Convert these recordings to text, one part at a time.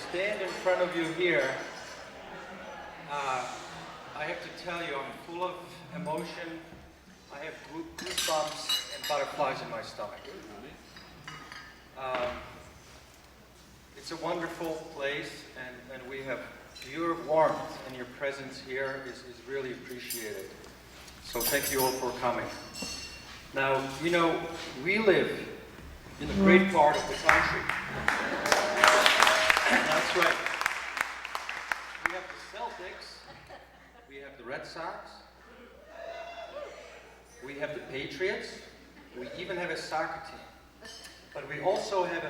stand in front of you here, I have to tell you, I'm full of emotion. I have goosebumps and butterflies in my stomach. It's a wonderful place, and we have your warmth and your presence here is really appreciated. So thank you all for coming. Now, you know, we live in a great part of the country. That's right. We have the Celtics, we have the Red Sox, we have the Patriots, we even have a soccer team. But we also have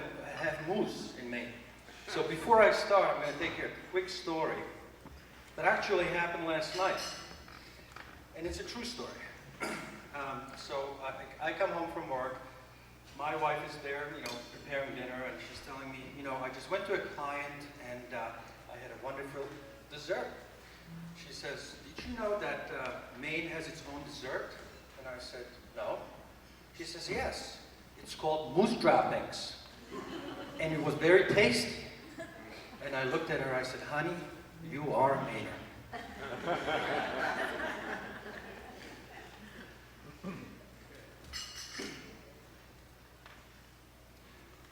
moose in Maine. So before I start, I'm going to take you a quick story that actually happened last night. And it's a true story. I come home from work. My wife is there, you know, preparing dinner, and she's telling me, you know, I just went to a client and I had a wonderful dessert. She says, did you know that Maine has its own dessert? And I said, no. She says, yes, it's called moose droppings. And it was very tasty. And I looked at her, I said, honey, you are a Mainer.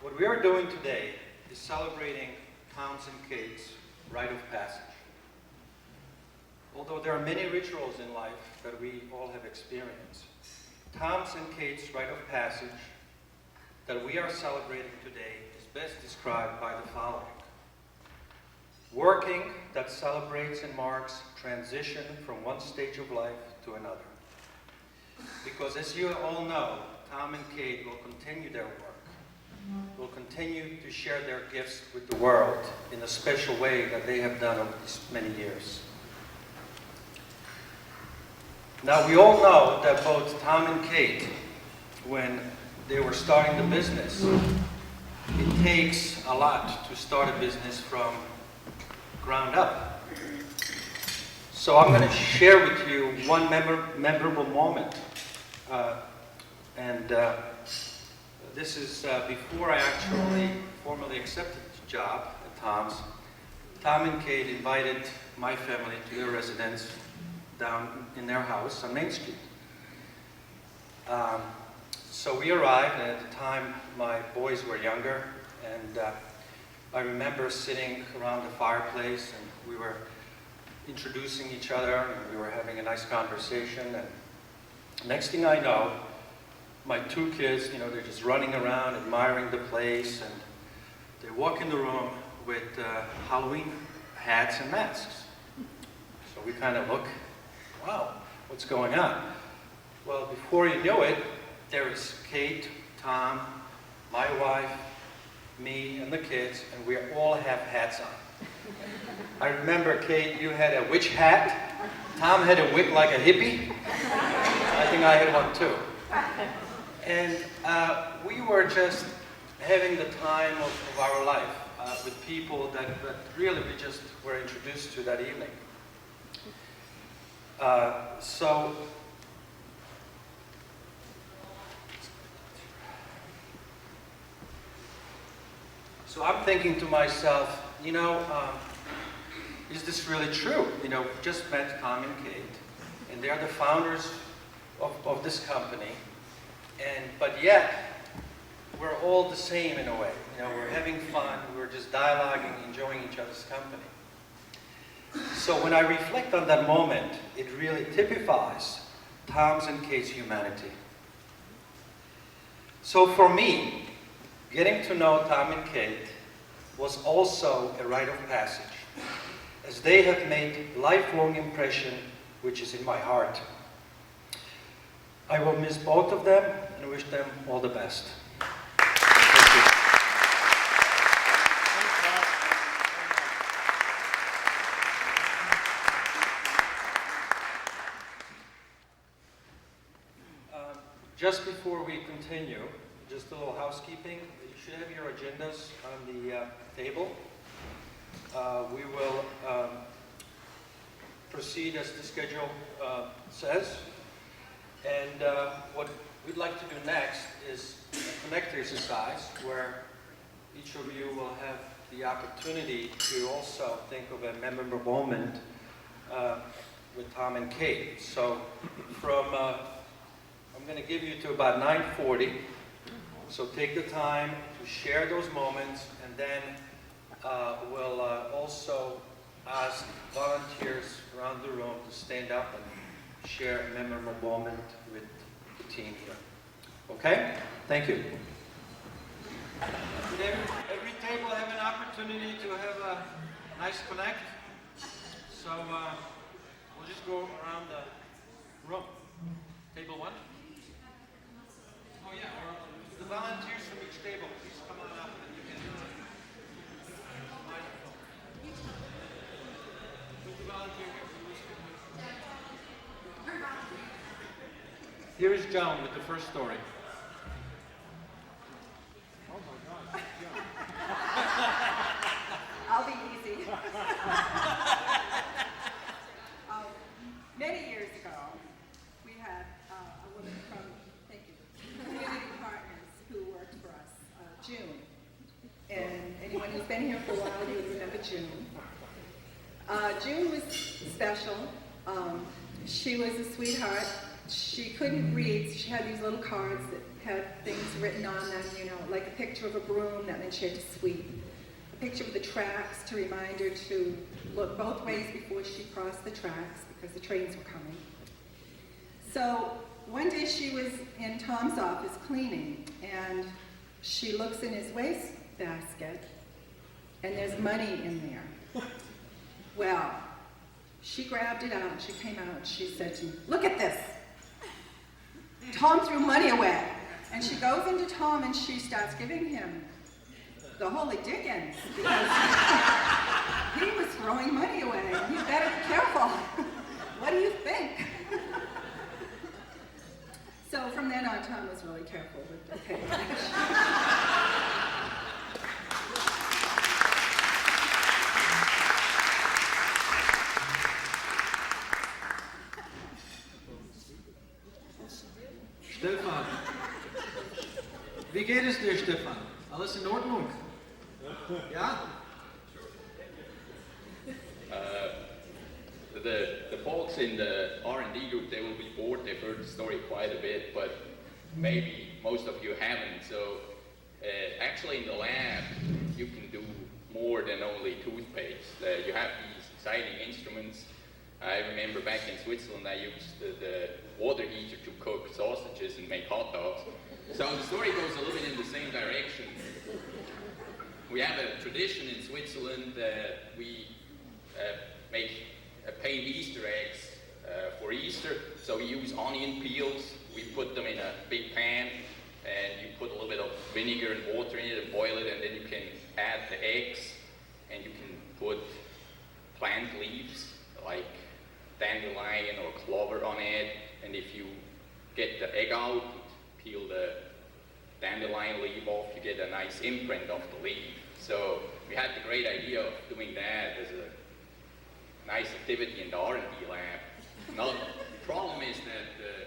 What we are doing today is celebrating Townsend Cade's rite of passage. although there are many rituals in life that we all have experienced, Tom's and Kate's rite of passage that we are celebrating today is best described by the following. Working that celebrates and marks transition from one stage of life to another. Because as you all know, Tom and Kate will continue their work, will continue to share their gifts with the world in a special way that they have done over these many years. Now, we all know that both Tom and Kate, when they were starting the business, it takes a lot to start a business from ground up. So I'm going to share with you one memorable moment. This is before I actually formally accepted the job at Tom's. Tom and Kate invited my family to their residence down in their house on Main Street. So we arrived, and at the time my boys were younger, and I remember sitting around the fireplace, and we were introducing each other, and we were having a nice conversation, and next thing I know, my two kids, they're just running around, admiring the place, and they walk in the room with Halloween hats and masks. So we kind of look, wow, what's going on? Well, before you knew it, there is Kate, Tom, my wife, me, and the kids, and we all have hats on. I remember, Kate, you had a witch hat. Tom had a wig like a hippie. I think I had one too. And we were just having the time of our life with people that really we just were introduced to that evening. So I'm thinking to myself, is this really true? We just met Tom and Kate, and they're the founders of this company, but yet we're all the same in a way. We're having fun, we're just dialoguing, enjoying each other's company. So when I reflect on that moment, it really typifies Tom's and Kate's humanity. So for me, getting to know Tom and Kate was also a rite of passage, as they have made a lifelong impression, which is in my heart. I will miss both of them and wish them all the best. Thank you. Just before we continue, just a little housekeeping. You should have your agendas on the table. We will proceed as the schedule says. And what we'd like to do next is a connect exercise where each of you will have the opportunity to also think of a memorable moment with Tom and Kate. So I'm going to give you to about 9:40. So take the time to share those moments, and then we'll also ask volunteers around the room to stand up and share a memorable moment with the team here. Okay? Thank you. Did every table have an opportunity to have a nice connect? So we'll just go around the room. Table one? Oh yeah, the volunteers from each table, please come on up and you can who's the volunteer here? Here is Joan with the first story. Oh my God, I'll be easy. Many years ago, we had a woman from, Community Partners who worked for us, June. And anyone who's been here for a while, you would remember June. June was special. She was a sweetheart. She couldn't read, so she had these little cards that had things written on them, like a picture of a broom, that meant she had to sweep. A picture of the tracks to remind her to look both ways before she crossed the tracks because the trains were coming. So one day she was in Tom's office cleaning, and she looks in his wastebasket, and there's money in there. Well, she grabbed it out, and she came out, and she said to me, "Look at this. Tom threw money away." And she goes into Tom, and she starts giving him the holy dickens, because he was throwing money away. You better be careful. What do you think? So from then on, Tom was really careful with the petty cash. Stefan. Wie geht es dir, Stefan? Alles in Ordnung? Ja? The folks in the R&D group, they will be bored. They've heard the story quite a bit, but maybe most of you haven't. So actually in the lab, you can do more than only toothpaste. You have these exciting instruments. I remember back in Switzerland, I used the water heater to cook sausages and make hot dogs. So the story goes a little bit in the same direction. We have a tradition in Switzerland that we make paint Easter eggs for Easter. So we use onion peels. We put them in a big pan, and you put a little bit of vinegar and water in it and boil it, and then you can add the eggs, and you can put plant leaves like dandelion or clover on it. And if you get the egg out, peel the dandelion leaf off, you get a nice imprint of the leaf. So we had the great idea of doing that as a nice activity in the R&D lab. Now, the problem is that the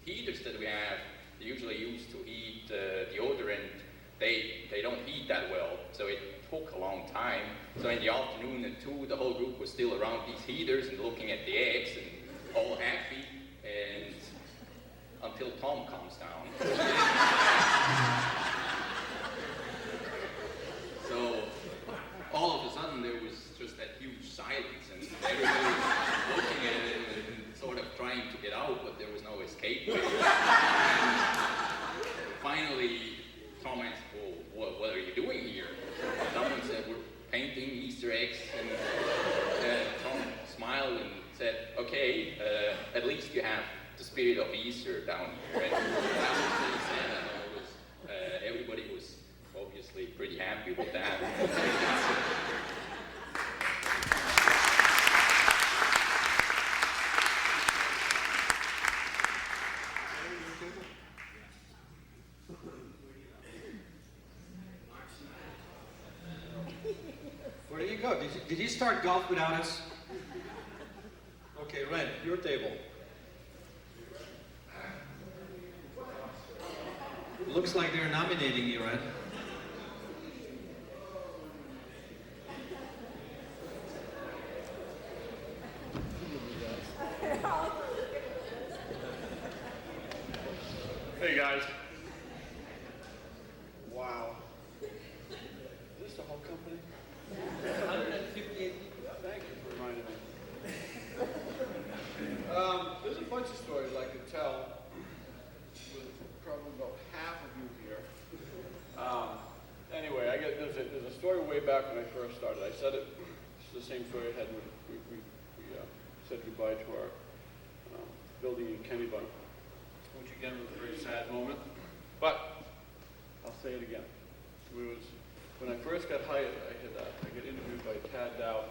heaters that we have, they usually used to heat deodorant, they don't heat that well, so it took a long time. So in the afternoon at 2, the whole group was still around these heaters and looking at the eggs and all happy, and until Tom comes down. So all of a sudden there was just that huge silence, and everybody was looking at it and sort of trying to get out, but there was no escape way. And finally, Tom asked, "Well, what are you doing here?" Someone said, "We're painting Easter eggs," and Tom smiled and said, "Okay, at least you have the spirit of Easter down here." And that was really sad, and everybody was obviously pretty happy with that. Where did you go? Did you start golf without us? Okay, Ren, your table. Looks like they're nominating you, Ren. Hey guys. Wow. Is this the whole company? 158 people. Thank you for reminding me. There's a bunch of stories I could tell with probably about half of you here. Anyway, there's a story way back when I first started. I said it. It's the same story I had when we said goodbye to our building in Kennybunk, which again was a very sad moment. But I'll say it again. When I first got hired, I get interviewed by Tad Dow,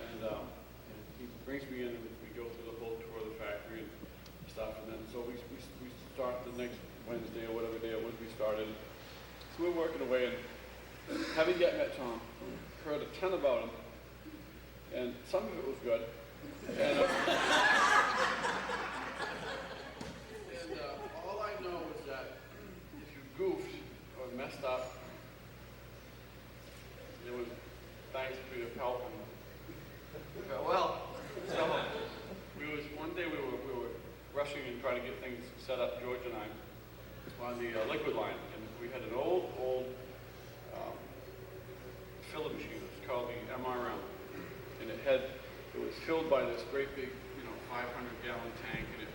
and he brings me in, and we go through the whole tour of the factory and stuff, and then so we start the next Wednesday or whatever day it was we started. So we're working away, and having yet met Tom, heard a ton about him, and some of it was good, and all I know is that if you goofed or messed up, it was thanks for your help and farewell. So one day we were rushing and trying to get things set up, George and I, on the liquid line, and we had an old MRM. And it was filled by this great big, 500-gallon tank, and it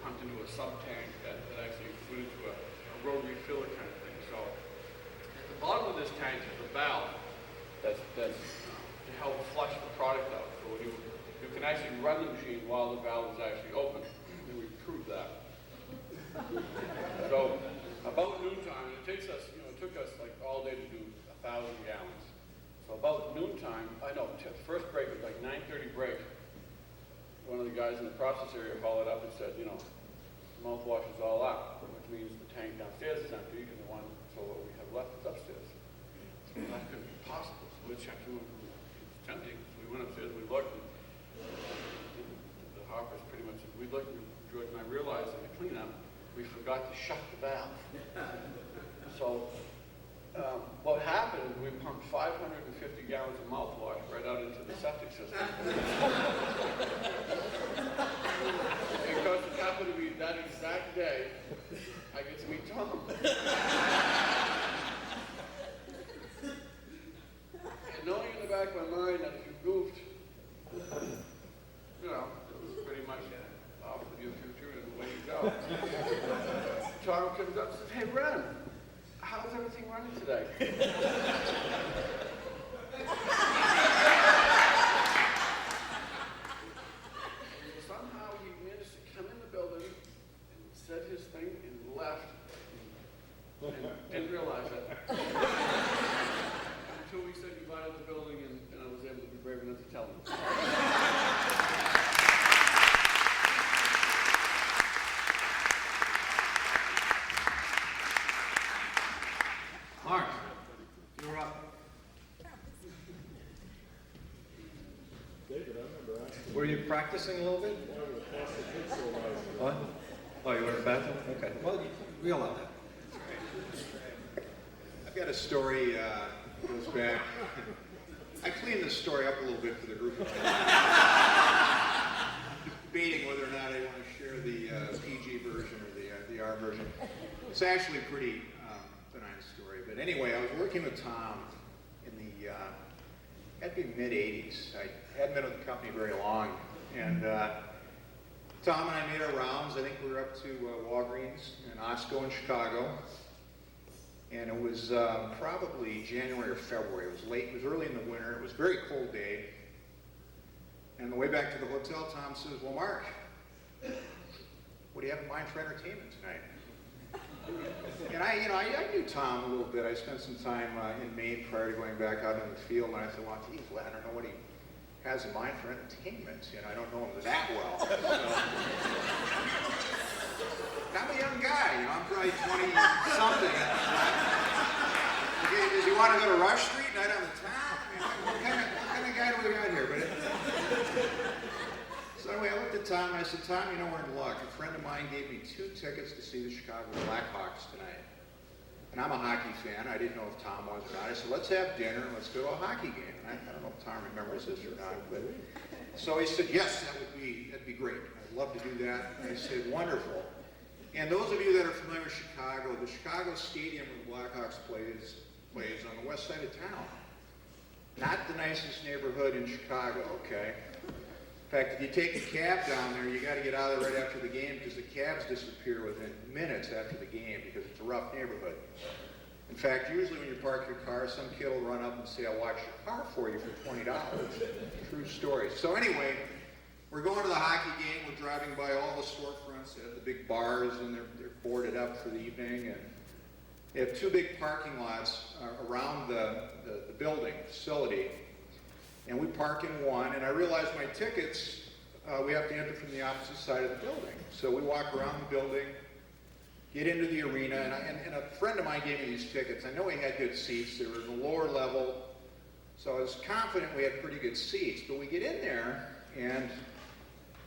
pumped into a sub-tank that actually went into a rotary filler kind of thing. So at the bottom of this tank is a valve that's to help flush the product out. So you can actually run the machine while the valve is actually open. And we proved that. So about noontime, and it took us like all day to do 1,000 gallons. So about noontime, first break was like 9:30 break. One of the guys in the process area followed up and said, mouthwash is all up, which means the tank downstairs is empty, and what we have left is upstairs. So that couldn't be possible. So we checked it. It was tempting. So we went upstairs, we looked, and the hoppers pretty much, we looked, George and I realized in the cleanup, we forgot to shut the valve. So what happened, we pumped 550 gallons of mouthwash right out into the septic system. Because it happened to be that exact day, I get to meet Tom. And knowing in the back of my mind that if you goofed, it was pretty much off with your future and away you go. Tom comes up and says, "Hey, Ren, how's everything running today?" Somehow he managed to come in the building and said his thing and left and didn't realize it. Until we said goodbye to the building and I was able to be brave enough to tell him. Mark, you're up. David, I remember asking. Were you practicing a little bit? What? Oh, you were in the bathroom? Okay. Well, we all know that. I've got a story goes back. I cleaned this story up a little bit for the group. Debating whether or not I want to share the PG version or the R version. It's actually a pretty benign story. But anyway, I was working with Tom in the had to be mid-'80s. I hadn't been with the company very long, and Tom and I made our rounds. I think we were up to Walgreens and Osco in Chicago. And it was probably January or February. It was late. It was early in the winter. It was a very cold day. And on the way back to the hotel, Tom says, "Well, Mark, what do you have in mind for entertainment tonight?" And I knew Tom a little bit. I spent some time in Maine prior to going back out in the field. And I said, "Well, geez, I don't know what he has in mind for entertainment. I don't know him that well." So, I'm a young guy, I'm probably 20-something at the time. Okay, does he want to go to Rush Street, night on the town? What kind of guy do we got here? So anyway, I looked at Tom and I said, "Tom, we're in luck. A friend of mine gave me 2 tickets to see the Chicago Blackhawks tonight. And I'm a hockey fan. I didn't know if Tom was or not. I said, let's have dinner and let's go to a hockey game." And I don't know if Tom remembers this or not, but so he said, "Yes, that'd be great. I'd love to do that." And I said, "Wonderful." And those of you that are familiar with Chicago, the Chicago Stadium where the Blackhawks plays on the west side of town. Not the nicest neighborhood in Chicago, okay? In fact, if you take a cab down there, you got to get out of there right after the game because the cabs disappear within minutes after the game because it's a rough neighborhood. In fact, usually when you park your car, some kid will run up and say, "I'll watch your car for you for $20. True story. So anyway, we're going to the hockey game. We're driving by all the storefronts. They have the big bars, and they're boarded up for the evening. And they have 2 big parking lots around the building facility. And we park in one, and I realized my tickets, we have to enter from the opposite side of the building. So we walk around the building, get into the arena, and a friend of mine gave me these tickets. I know he had good seats. They were in the lower level, so I was confident we had pretty good seats. But we get in there, and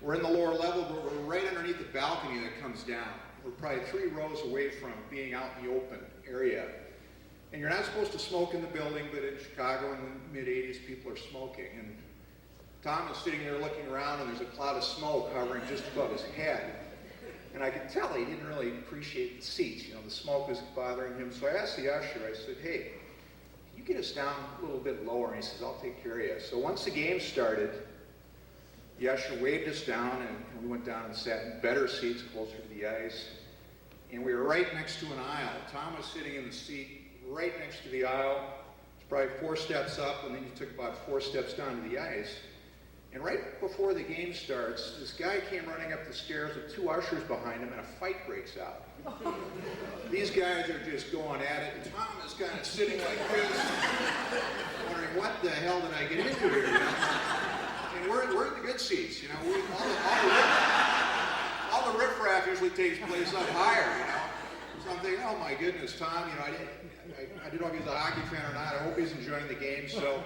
we're in the lower level, but we're right underneath the balcony that comes down. We're probably 3 rows away from being out in the open area. And you're not supposed to smoke in the building, but in Chicago in the mid-'80s, people are smoking. And Tom is sitting there looking around, and there's a cloud of smoke hovering just above his head. And I could tell he didn't really appreciate the seats. The smoke was bothering him. So I asked the usher, I said, "Hey, can you get us down a little bit lower? And he says, I'll take care of you. So once the game started, the usher waved us down, and we went down and sat in better seats closer to the ice. And we were right next to an aisle. Tom was sitting in the seat right next to the aisle. It's probably 4 steps up, and then you took about 4 steps down to the ice. And right before the game starts, this guy came running up the stairs with 2 ushers behind him, and a fight breaks out. These guys are just going at it, and Tom is kind of sitting like this, wondering, what the hell did I get into here? You know? And we're in the good seats, you know. All the riffraff usually takes place up higher, you know. So I'm thinking, oh my goodness, Tom, you know, I didn't know if he's a hockey fan or not. I hope he's enjoying the game. So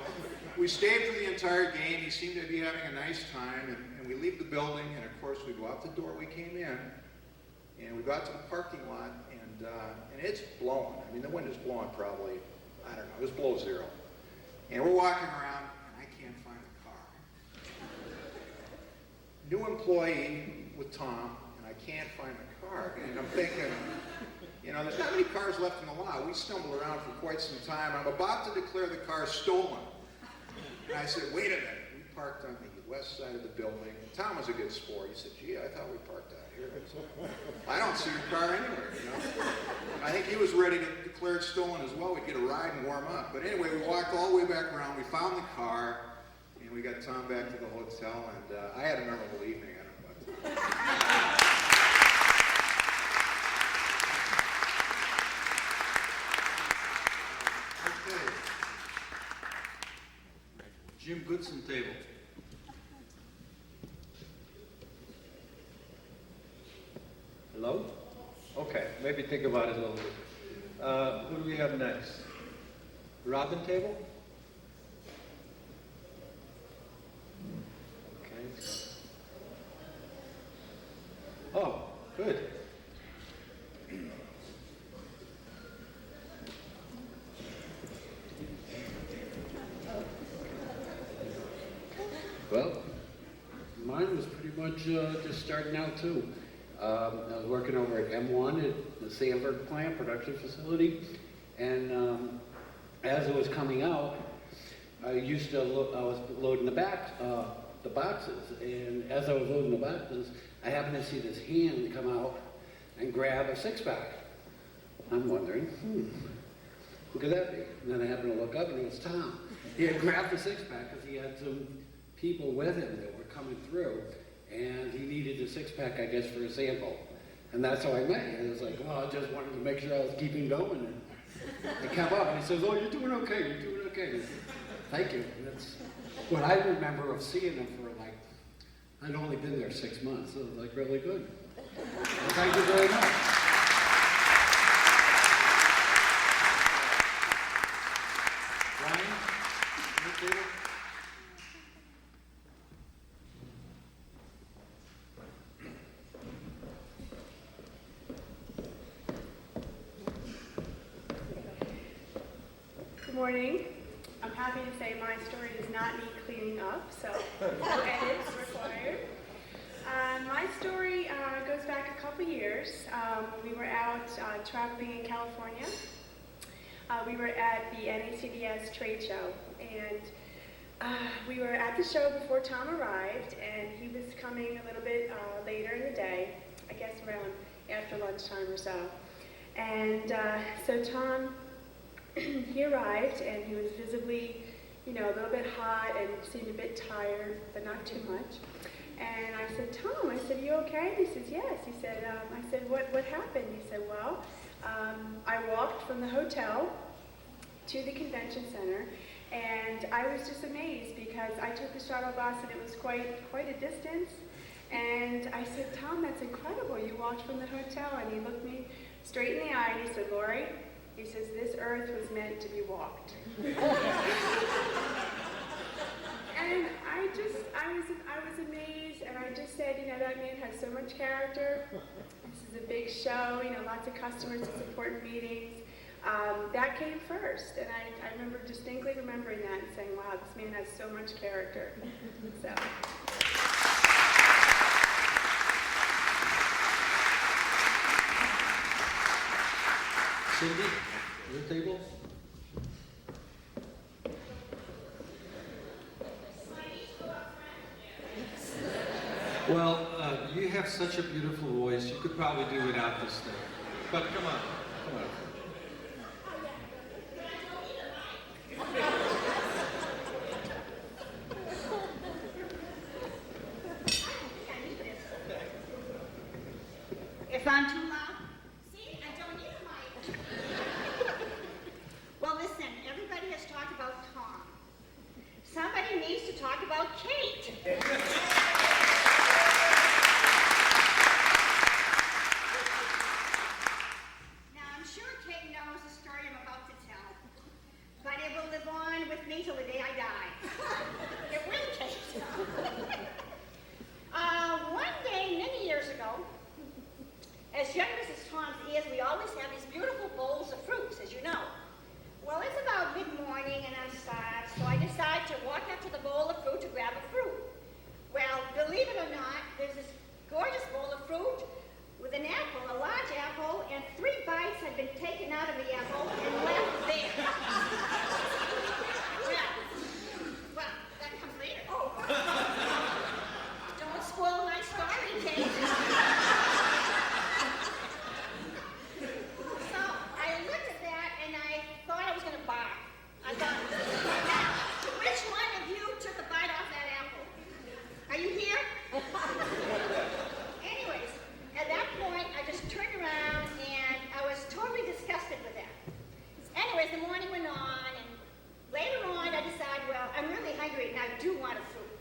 we stayed for the entire game. He seemed to be having a nice time, and we leave the building, and of course we go out the door we came in, and we go out to the parking lot, and it's blowing. I mean, the wind is blowing probably, I don't know, it was below zero. And we're walking around, and I can't find the car. New employee with Tom, and I can't find the car. And I'm thinking, you know, there's not many cars left in the lot. We stumbled around for quite some time. I'm about to declare the car stolen. And I said, wait a minute. We parked on the west side of the building. And Tom was a good sport. He said, gee, I thought we parked out here. I don't see your car anywhere, you know. I think he was ready to declare it stolen as well. We'd get a ride and warm up. But anyway, we walked all the way back around. We found the car, and we got Tom back to the hotel. And I had a memorable evening. I don't know about Tom. Okay. Jim Goodson table. Hello? Okay, maybe think about it a little bit. Who do we have next? Robin table? Okay. Oh, good. Well, mine was pretty much just starting out too. I was working over at M1 at the Sanford plant production facility, and as it was coming out, I was loading the boxes, and as I was loading the boxes, I happened to see this hand come out and grab a 6-pack. I'm wondering, who could that be? And then I happened to look up, and it was Tom. He had grabbed the 6-pack because he had some people with him that were coming through, and he needed a 6-pack, I guess, for a sample. And that's how I met him. And I was like, well, I just wanted to make sure I was keeping going. And I kept up, and he says, oh, you're doing okay, you're doing okay. And I said, thank you. And that's what I remember of seeing him for, like, I'd only been there 6 months, so it was, like, really good. Well, thank you very much. Ryan, your table. Good morning. I'm happy to say my story does not need cleaning up, so no edits required. My story goes back a couple years. We were out traveling in California. We were at the NACDS trade show, and we were at the show before Tom arrived, and he was coming a little bit later in the day, I guess around after lunchtime or so. And so Tom, he arrived, and he was visibly, you know, a little bit hot and seemed a bit tired, but not too much. And I said, Tom, I said, you okay? He says, yes. He said, I said, what happened? He said, well, I walked from the hotel to the convention center, and I was just amazed because I took the shuttle bus, and it was quite a distance. And I said, Tom, that's incredible. You walked from the hotel. And he looked me straight in the eye, and he said, Lori, he says, this earth was meant to be walked. And I was amazed, and I just said, you know, that man has so much character. This is a big show, you know, lots of customers, it's important meetings. That came first, and I remember distinctly remembering that and saying, wow, this man has so much character. So. Cindy, your table. Well, you have such a beautiful voice, you could probably do without this thing. But come on, come on. If I'm too loud, see, I don't need a mic. Well, listen, everybody has talked about Tom. Somebody needs to talk about Kate. Now, I'm sure Kate knows the story I'm about to tell, but it will live on with me till the day I die. It will, Kate. One day, many years ago, as generous as Tom's is, we always have these beautiful bowls of fruits, as you know. Well, it's about mid-morning and I'm starved, so I decide to walk up to the bowl of fruit to grab a fruit. Well, believe it or not, there's this gorgeous bowl of fruit with an apple, a large apple, and 3 bites had been taken out of the apple and left there. Well, that comes later. Oh. Don't spoil my story, Kate. I thought, now, which one of you took a bite off that apple? Are you here? Anyways, at that point, I just turned around and I was totally disgusted with that. Anyways, the morning went on, and later on, I decided, well, I'm really hungry and I do want a fruit.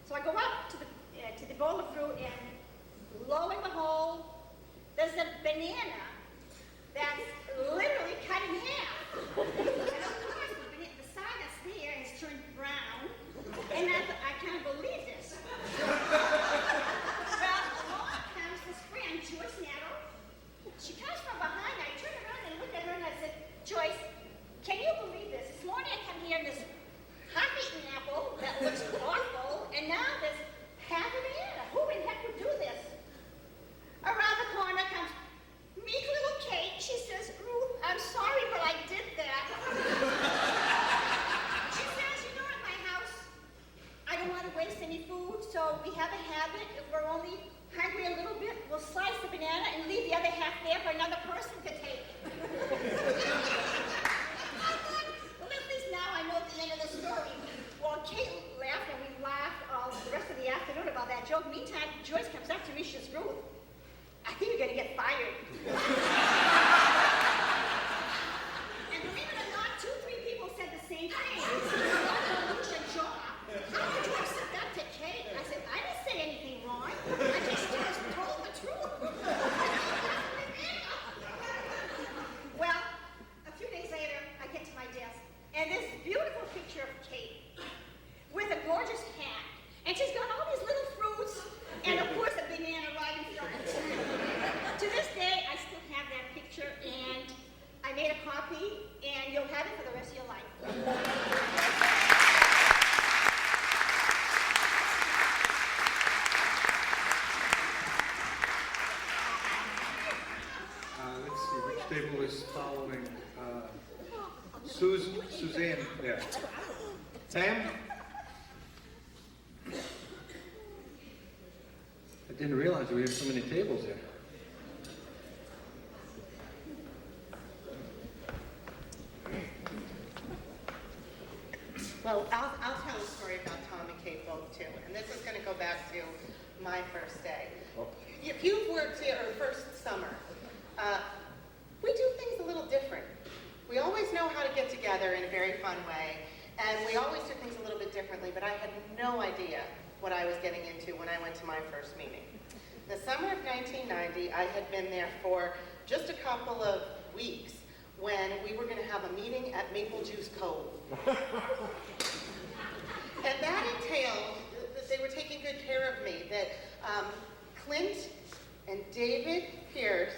So I go up to the bowl of fruit, and lo and behold, there's a banana that's literally cut in half. And of course, the side that's there has turned brown, and I can't believe this. Well, along comes this friend, Joyce Nettle. She comes from behind. I turned around and looked at her and I said, Joyce, can you believe this? This morning I come here and this half-eaten apple that looks awful, and now there's half a banana. Who in heck would do this? Around the corner comes meek little Kate. She says, Ruth, I'm sorry, but I did that. She says, you know, at my house, I don't want to waste any food, so we have a habit, if we're only hungry a little bit, we'll slice the banana and leave the other half there for another person to take. I thought, well, at least now I know the end of the story. Well, Kate laughed, and we laughed all the rest of the afternoon about that joke. Meantime, Joyce comes up to me, she says, Ruth, I think you're going to get fired. And believe it or not, 2, 3 people said the same thing. Lose your jaw. How could you have said that to Kate? I said, I didn't say anything wrong. I just told the truth. Well, a few days later, I get to my desk, and this beautiful picture of Kate with a gorgeous hat. And she's got all these little fruits, and of course a banana right in front. To this day, I still have that picture, and I made a copy, and you'll have it for the rest of your life. Let's see, which table is following? Suzanne, yeah. Sam? I didn't realize we have so many tables here. Well, I'll tell a story about Tom and Kate both too, and this is going to go back to my first day. If you've worked here, or first summer, we do things a little different. We always know how to get together in a very fun way, and we always do things a little bit differently, but I had no idea what I was getting into when I went to my first meeting. The summer of 1990, I had been there for just a couple of weeks when we were going to have a meeting at Maple Juice Cove. And that entailed that they were taking good care of me, that Clint and David Pierce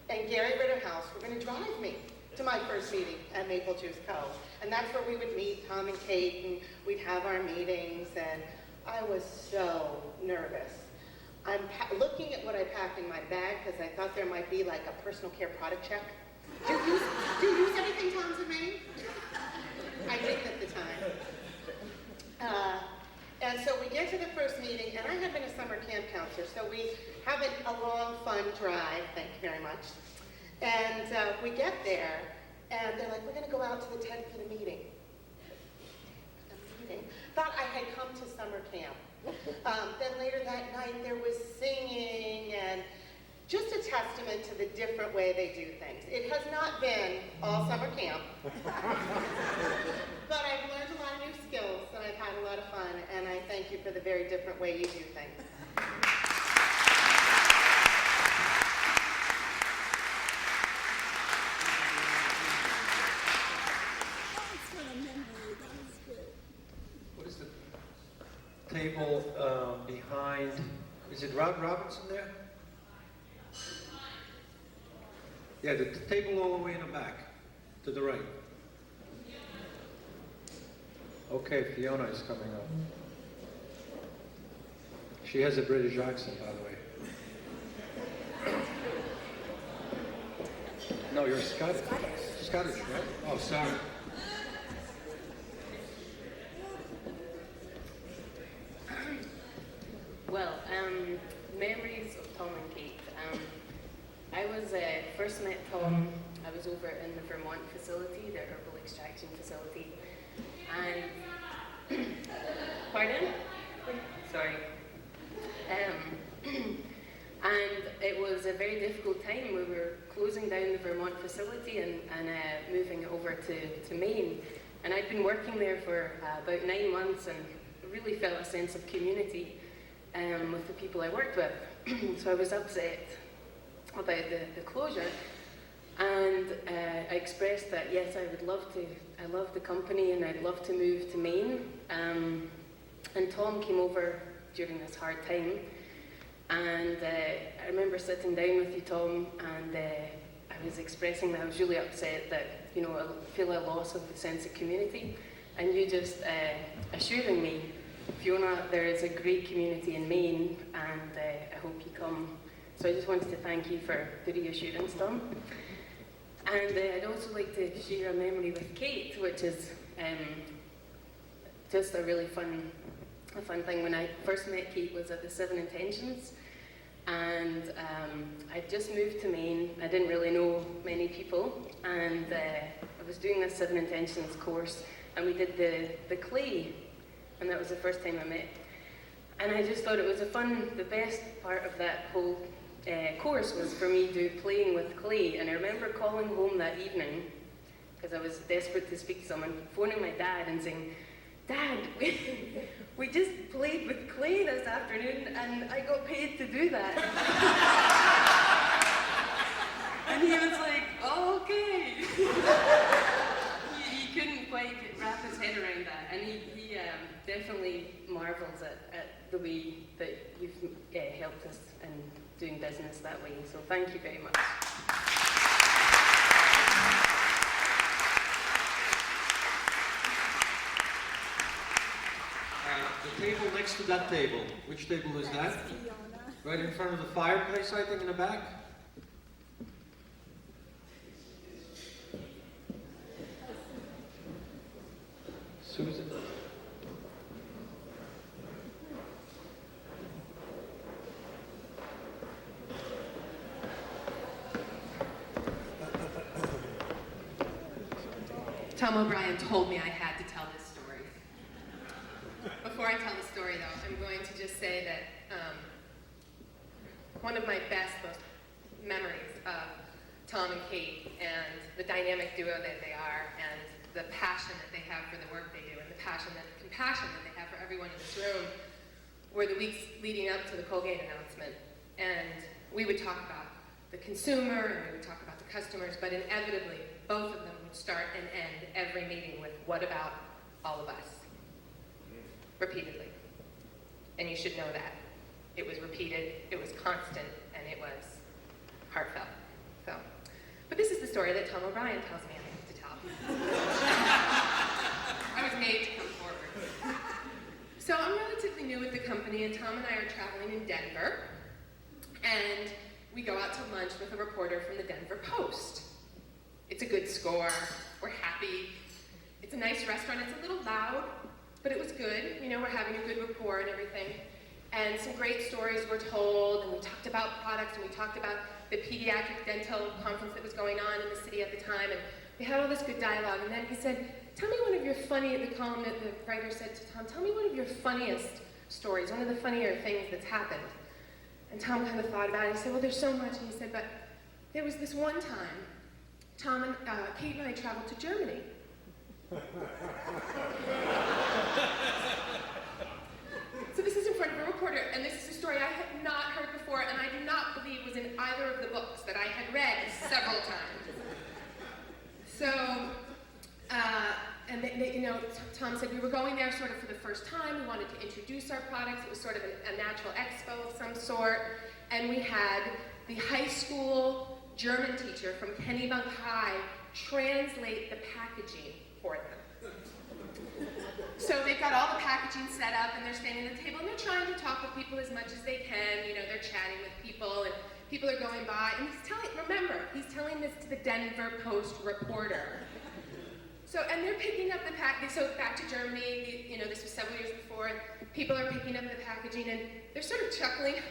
and Gary Ritterhouse were going to drive me to my first meeting at Maple Juice Cove. And that's where we would meet, Tom and Kate, and we'd have our meetings, and I was so nervous. I'm looking at what I packed in my bag because I thought there might be like a personal care product check. Do you use anything Tom's in Maine? I didn't at the time. And so we get to the first meeting, and I had been a summer camp counselor a long, fun drive, thank you very much. And we get there, and they're like, we're going to go out to the tent for the meeting. Thought I had come to summer camp. Then later that night there was singing and just a testament to the different way they do things. It has not been all summer camp, but I've learned a lot of new skills and I've had a lot of fun, and I thank you for the very different way you do things. What is the table behind, is it Rob Robinson there? Yeah, the table all the way in the back, to the right. Okay, Fiona is coming up. She has a British accent, by the way. No, you're Scottish. Scottish, right? Oh, sorry. Well, memories of Tom and Kate. I was first met Tom, I was over in the Vermont facility, the herbal extraction facility, and, pardon? Sorry. And it was a very difficult time. We were closing down the Vermont facility and moving over to Maine. And I'd been working there for about 9 months and really felt a sense of community with the people I worked with. So I was upset about the closure, and I expressed that yes, I would love to. I love the company and I'd love to move to Maine. And Tom came over during this hard time, and I remember sitting down with you, Tom, and I was expressing that I was really upset that, you know, I feel a loss of the sense of community, and you just assuring me, Fiona, there is a great community in Maine, and I hope you come. So I just wanted to thank you for the reassurance, Tom. And I'd also like to share a memory with Kate, which is just a really fun thing. When I first met Kate was at the Seven Intentions, and I'd just moved to Maine. I didn't really know many people, and I was doing this Seven Intentions course, and we did the clay, and that was the first time I met. And I just thought it was the best part of that whole course was for me playing with clay. And I remember calling home that evening, because I was desperate to speak to someone, phoning my dad and saying, Dad, we just played with clay this afternoon and I got paid to do that. And he was like, oh, okay. he couldn't quite wrap his head around that. And he definitely marvels at the way that you've helped us in doing business that way. So thank you very much. The table next to that table, which table is that? Right in front of the fireplace, I think, in the back? Susan? Tom O'Brien told me I had to tell this story. Before I tell the story, though, I'm going to just say that one of my best memories of Tom and Kate and the dynamic duo that they are, and the passion that they have for the work they do, and the compassion that they have for everyone in this room, were the weeks leading up to the Colgate announcement. And we would talk about the consumer, and we would talk about the customers, but inevitably, both of them would start and end every meeting with, what about all of us? Repeatedly. And you should know that. It was repeated, it was constant, and it was heartfelt. So, but this is the story that Tom O'Brien tells me I have to tell. I was made to come forward. So I'm relatively new with the company, and Tom and I are traveling in Denver, and we go out to lunch with a reporter from the Denver Post. It's a good score, we're happy, it's a nice restaurant, it's a little loud, but it was good, you know, we're having a good rapport and everything. And some great stories were told, and we talked about products, and we talked about the pediatric dental conference that was going on in the city at the time, and we had all this good dialogue. And then he said, tell me one of your the writer said to Tom, tell me one of your funniest stories, one of the funnier things that's happened. And Tom kind of thought about it. He said, well, there's so much. And he said, but there was this one time, Tom and Kate and I traveled to Germany. So this is in front of a reporter, and this is a story I had not heard before, and I do not believe was in either of the books that I had read several times. So, Tom said we were going there sort of for the first time. We wanted to introduce our products. It was sort of a natural expo of some sort, and we had the high school German teacher from Kennebunk High translate the packaging for them. So they've got all the packaging set up, and they're standing at the table, and they're trying to talk with people as much as they can. You know, they're chatting with people, and people are going by. And he's telling this to the Denver Post reporter. So, and they're picking up the packaging. So back to Germany, this was several years before. People are picking up the packaging, and they're sort of chuckling,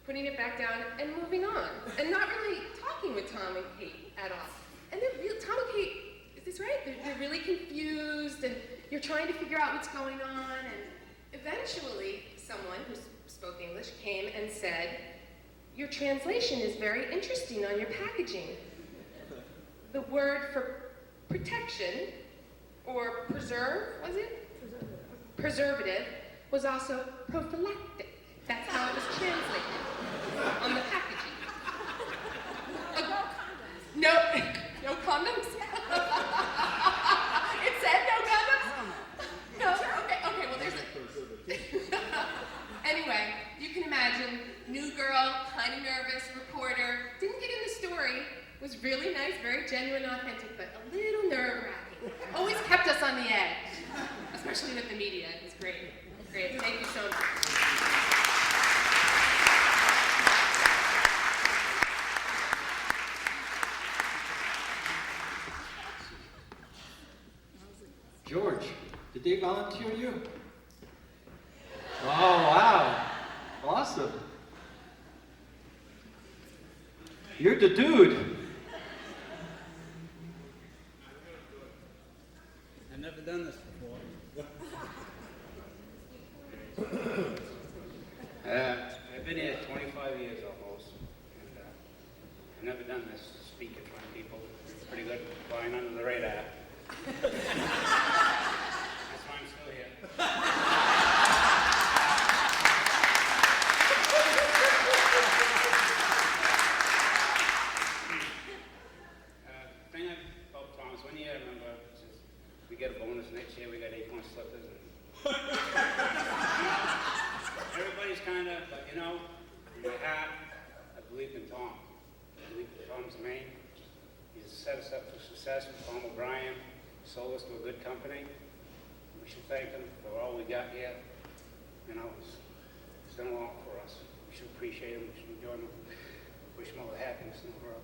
putting it back down, and moving on, and not really talking with Tom and Kate at all. And Tom and Kate, is this right? They're really confused, and you're trying to figure out what's going on, and eventually someone who spoke English came and said, your translation is very interesting on your packaging. The word for protection, or preserve, was it? Preservative, was also prophylactic. That's how it was translated on the packaging. No condoms? It said no condoms? No? Okay, well there's a... Anyway, you can imagine, new girl, kind of nervous, reporter, didn't get in the story, was really nice, very genuine, authentic, but a little nerve-wracking. Always kept us on the edge, especially with the media. It was great. Great, thank you so much. George, did they volunteer you? Oh, wow. Awesome. You're the dude. I've never done this before. I've been here 25 years almost, and I've never done this, speak in front of people. It's pretty good, flying under the radar. That's why I'm still here. Thing about Thomas, one year I remember, we get a bonus next year, we got 8 more slippers. And everybody's kind of, but in my heart, I believe in Tom. I believe in Tom's Maine. He's set us up for success with Tom O'Brien. Sold us to a good company. We should thank him for all we got here. He's done a lot for us. We should appreciate him. We should enjoy him. Wish him all the happiness in the world.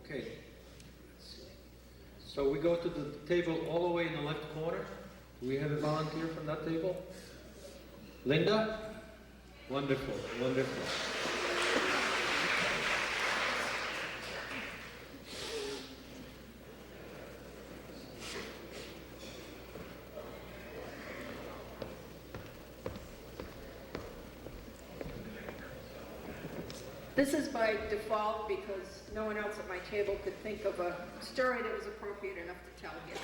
Okay. So we go to the table all the way in the left corner. Do we have a volunteer from that table? Linda? Wonderful, wonderful. This is by default because no one else at my table could think of a story that was appropriate enough to tell here.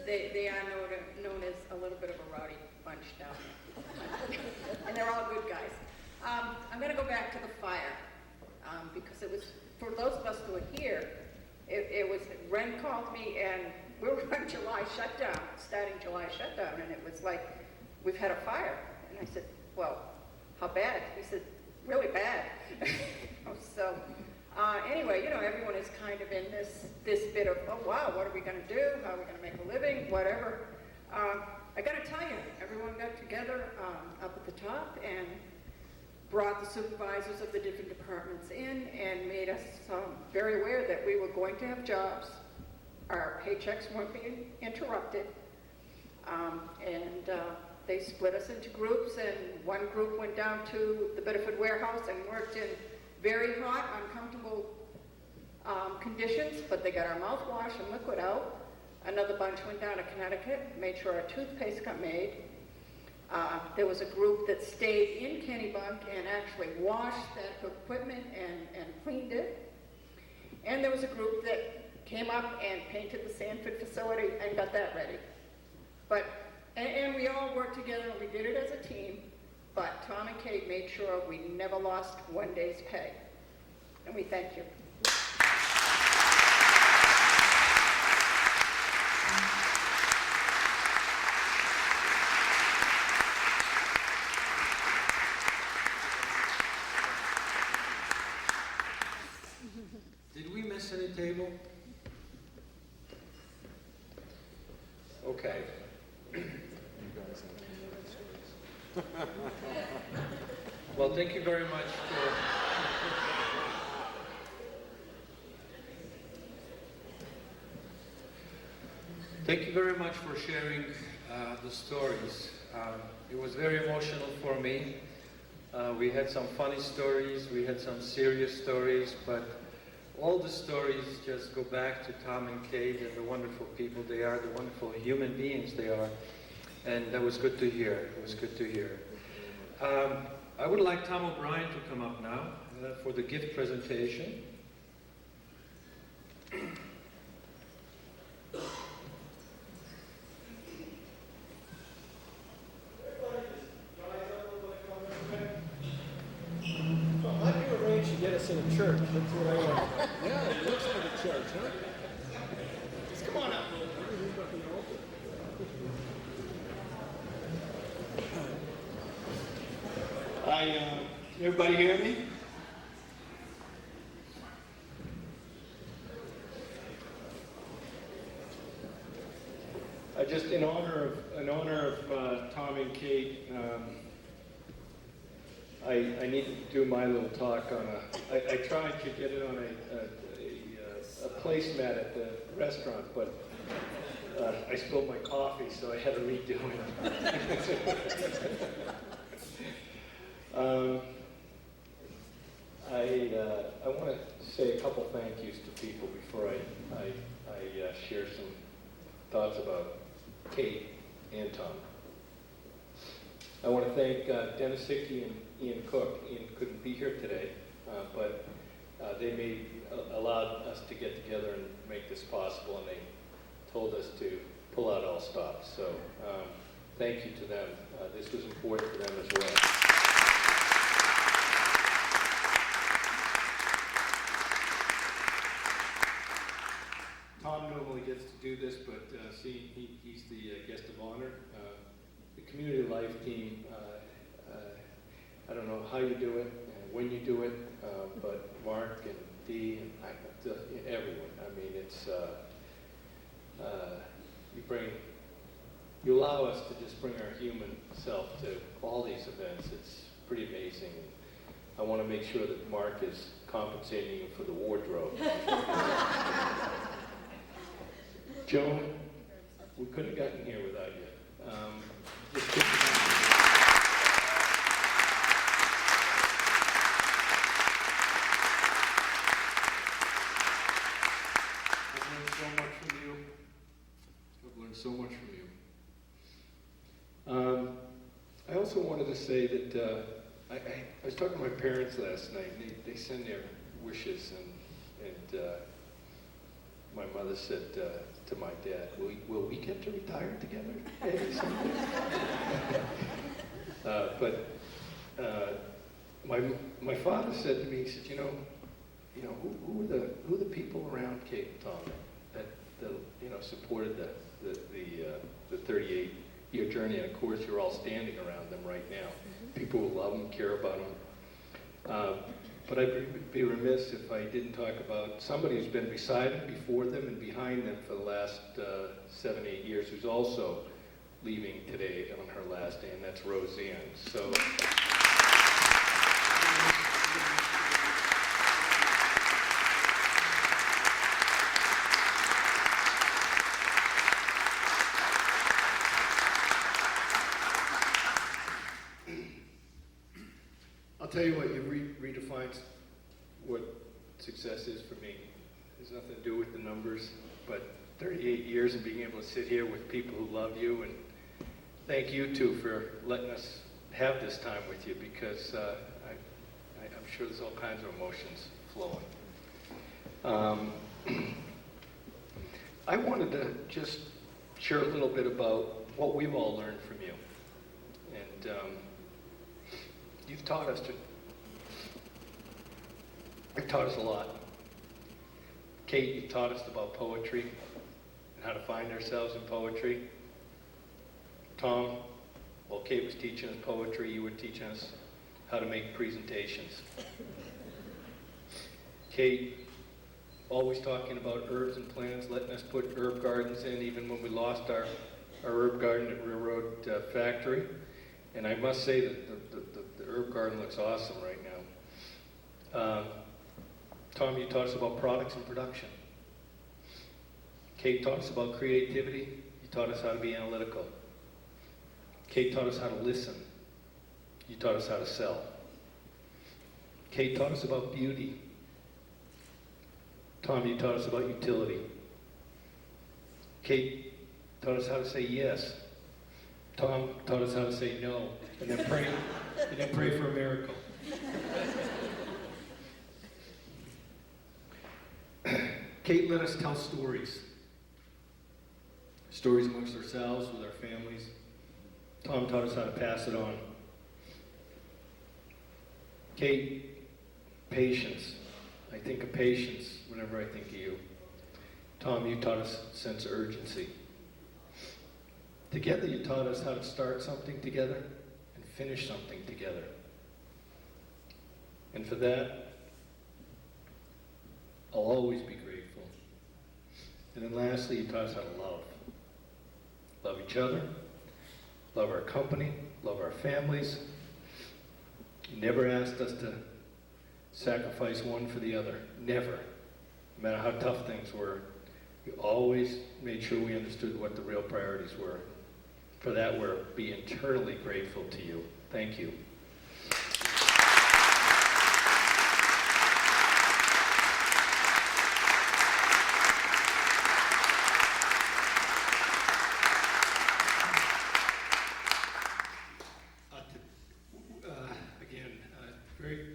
They are known as a little bit of a rowdy bunch down there. And they're all good guys. I'm going to go back to the fire because it was, for those of us who are here, it was, Ren called me and we were on July shutdown, starting July shutdown, and it was like, we've had a fire. And I said, well, how bad? He said, really bad. So Anyway, everyone is kind of in this bit of, oh wow, what are we going to do? How are we going to make a living? Whatever. I got to tell you, everyone got together up at the top and brought the supervisors of the different departments in and made us very aware that we were going to have jobs. Our paychecks weren't being interrupted. They split us into groups, and one group went down to the Bedford warehouse and worked in very hot, uncomfortable conditions, but they got our mouthwash and liquid out. Another bunch went down to Connecticut, made sure our toothpaste got made. There was a group that stayed in Kennebunk and actually washed that equipment and cleaned it. And there was a group that came up and painted the Sanford facility and got that ready. And we all worked together and we did it as a team, but Tom and Kate made sure we never lost one day's pay. And we thank you. Did we miss any table? Okay. Well, thank you very much for sharing the stories. It was very emotional for me. We had some funny stories, we had some serious stories, but all the stories just go back to Tom and Kate and the wonderful people they are, the wonderful human beings they are. And that was good to hear. It was good to hear. I would like Tom O'Brien to come up now for the gift presentation. How do you arrange to get us in a church? That's what I want. Yeah, it looks like a church, huh? Just come on up. Everybody hear me? Just in honor of Tom and Kate, I need to do my little talk on I tried to get it on a placemat at the restaurant, but I spilled my coffee, so I had to redo it. I want to say a couple thank yous to people before I share some thoughts about Kate and Tom. I want to thank Dennis Hickey and Ian Cook. Ian couldn't be here today, but they allowed us to get together and make this possible, and they told us to pull out all stops. So thank you to them. This was important for them as well. Tom normally gets to do this, but seeing he's the guest of honor. The community life team, I don't know how you do it and when you do it, but Mark and Dee and everyone. I mean, it's you allow us to just bring our human self to all these events. It's pretty amazing. I want to make sure that Mark is compensating you for the wardrobe. Joan, we couldn't have gotten here without you. I've learned so much from you. I've learned so much from you. I also wanted to say that I was talking to my parents last night, and they send their wishes, and my mother said to my dad, will we get to retire together maybe someday? But my father said to me, he said, who are the people around Cape Tom that supported the 38-year journey, and of course you're all standing around them right now. People who love them, care about them. But I'd be remiss if I didn't talk about somebody who's been beside them, before them, and behind them for the last 7, 8 years, who's also leaving today on her last day, and that's Roseanne. So. I'll tell you what, you redefined what success is for me. It has nothing to do with the numbers, but 38 years and being able to sit here with people who love you, and thank you too for letting us have this time with you, because I'm sure there's all kinds of emotions flowing. I wanted to just share a little bit about what we've all learned from you. And you've taught us a lot. Kate, you taught us about poetry and how to find ourselves in poetry. Tom, while Kate was teaching us poetry, you were teaching us how to make presentations. Kate, always talking about herbs and plants, letting us put herb gardens in, even when we lost our herb garden at Railroad Factory. And I must say that the herb garden looks awesome right now. Tom, you taught us about products and production. Kate taught us about creativity. You taught us how to be analytical. Kate taught us how to listen. You taught us how to sell. Kate taught us about beauty. Tom, you taught us about utility. Kate taught us how to say yes. Tom taught us how to say no, and then pray for a miracle. Kate let us tell stories. Stories amongst ourselves, with our families. Tom taught us how to pass it on. Kate, patience. I think of patience whenever I think of you. Tom, you taught us a sense of urgency. Together, you taught us how to start something together and finish something together. And for that, I'll always be grateful. And then lastly, you taught us how to love. Love each other, love our company, love our families. You never asked us to sacrifice one for the other. Never. No matter how tough things were, you always made sure we understood what the real priorities were. For that, we're eternally grateful to you. Thank you.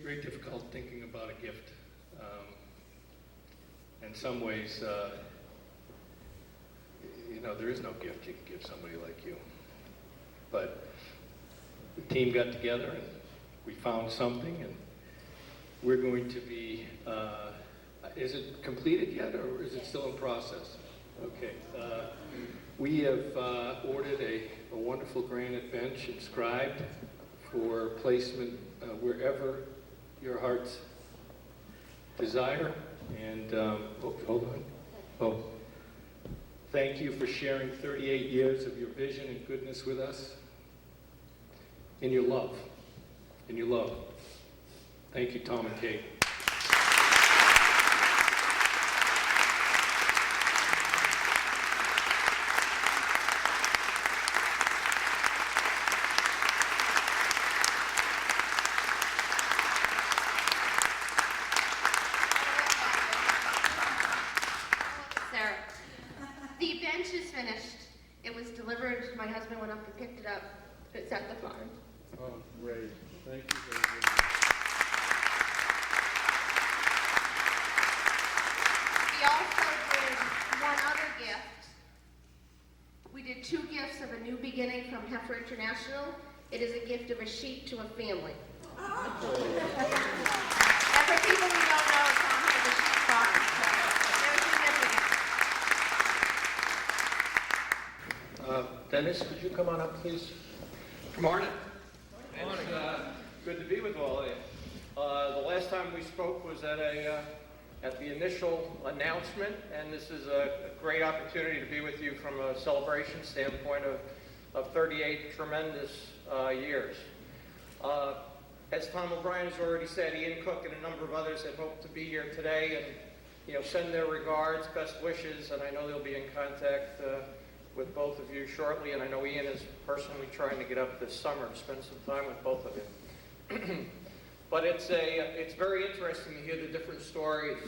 Very difficult thinking about a gift. In some ways, there is no gift you can give somebody like you. But the team got together and we found something, and we're going to be, is it completed yet, or is it still in process? Okay. We have ordered a wonderful granite bench inscribed for placement wherever your heart's desire. And, hold on. Oh. Thank you for sharing 38 years of your vision and goodness with us. And your love. And your love. Thank you, Tom and Kate. My husband went up and picked it up. It's at the farm. Oh, great. Thank you very much. We also did one other gift. We did 2 gifts of a new beginning from Heifer International. It is a gift of a sheep to a family. And for people who don't know, Tom has a sheep farm. They're significant. Dennis, could you come on up, please? Good morning. Good to be with all of you. last time we spoke was at the initial announcement, and this is a great opportunity to be with you from a celebration standpoint of 38 tremendous years. As Tom O'Brien has already said, Ian Cook and a number of others had hoped to be here today and send their regards, best wishes, and I know they'll be in contact with both of you shortly, and I know Ian is personally trying to get up this summer to spend some time with both of you. But it's very interesting to hear the different stories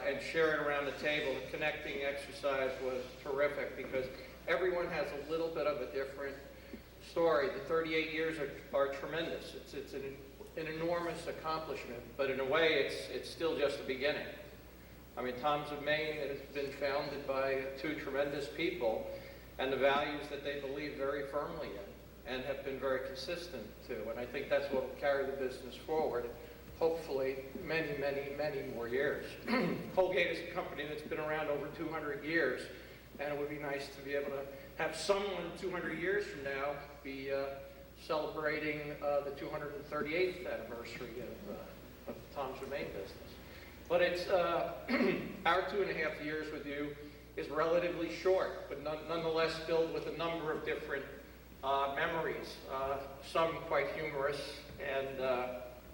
and share it around the table. The connecting exercise was terrific because everyone has a little bit of a different story. The 38 years are tremendous. It's an enormous accomplishment, but in a way it's still just the beginning. I mean, Tom's of Maine has been founded by two tremendous people and the values that they believe very firmly in and have been very consistent to. And I think that's what will carry the business forward, hopefully many, many, many more years. Colgate is a company that's been around over 200 years, and it would be nice to be able to have someone 200 years from now be celebrating the 238th anniversary of Tom's of Maine business. But it's our 2.5 years with you is relatively short, but nonetheless filled with a number of different memories, some quite humorous, and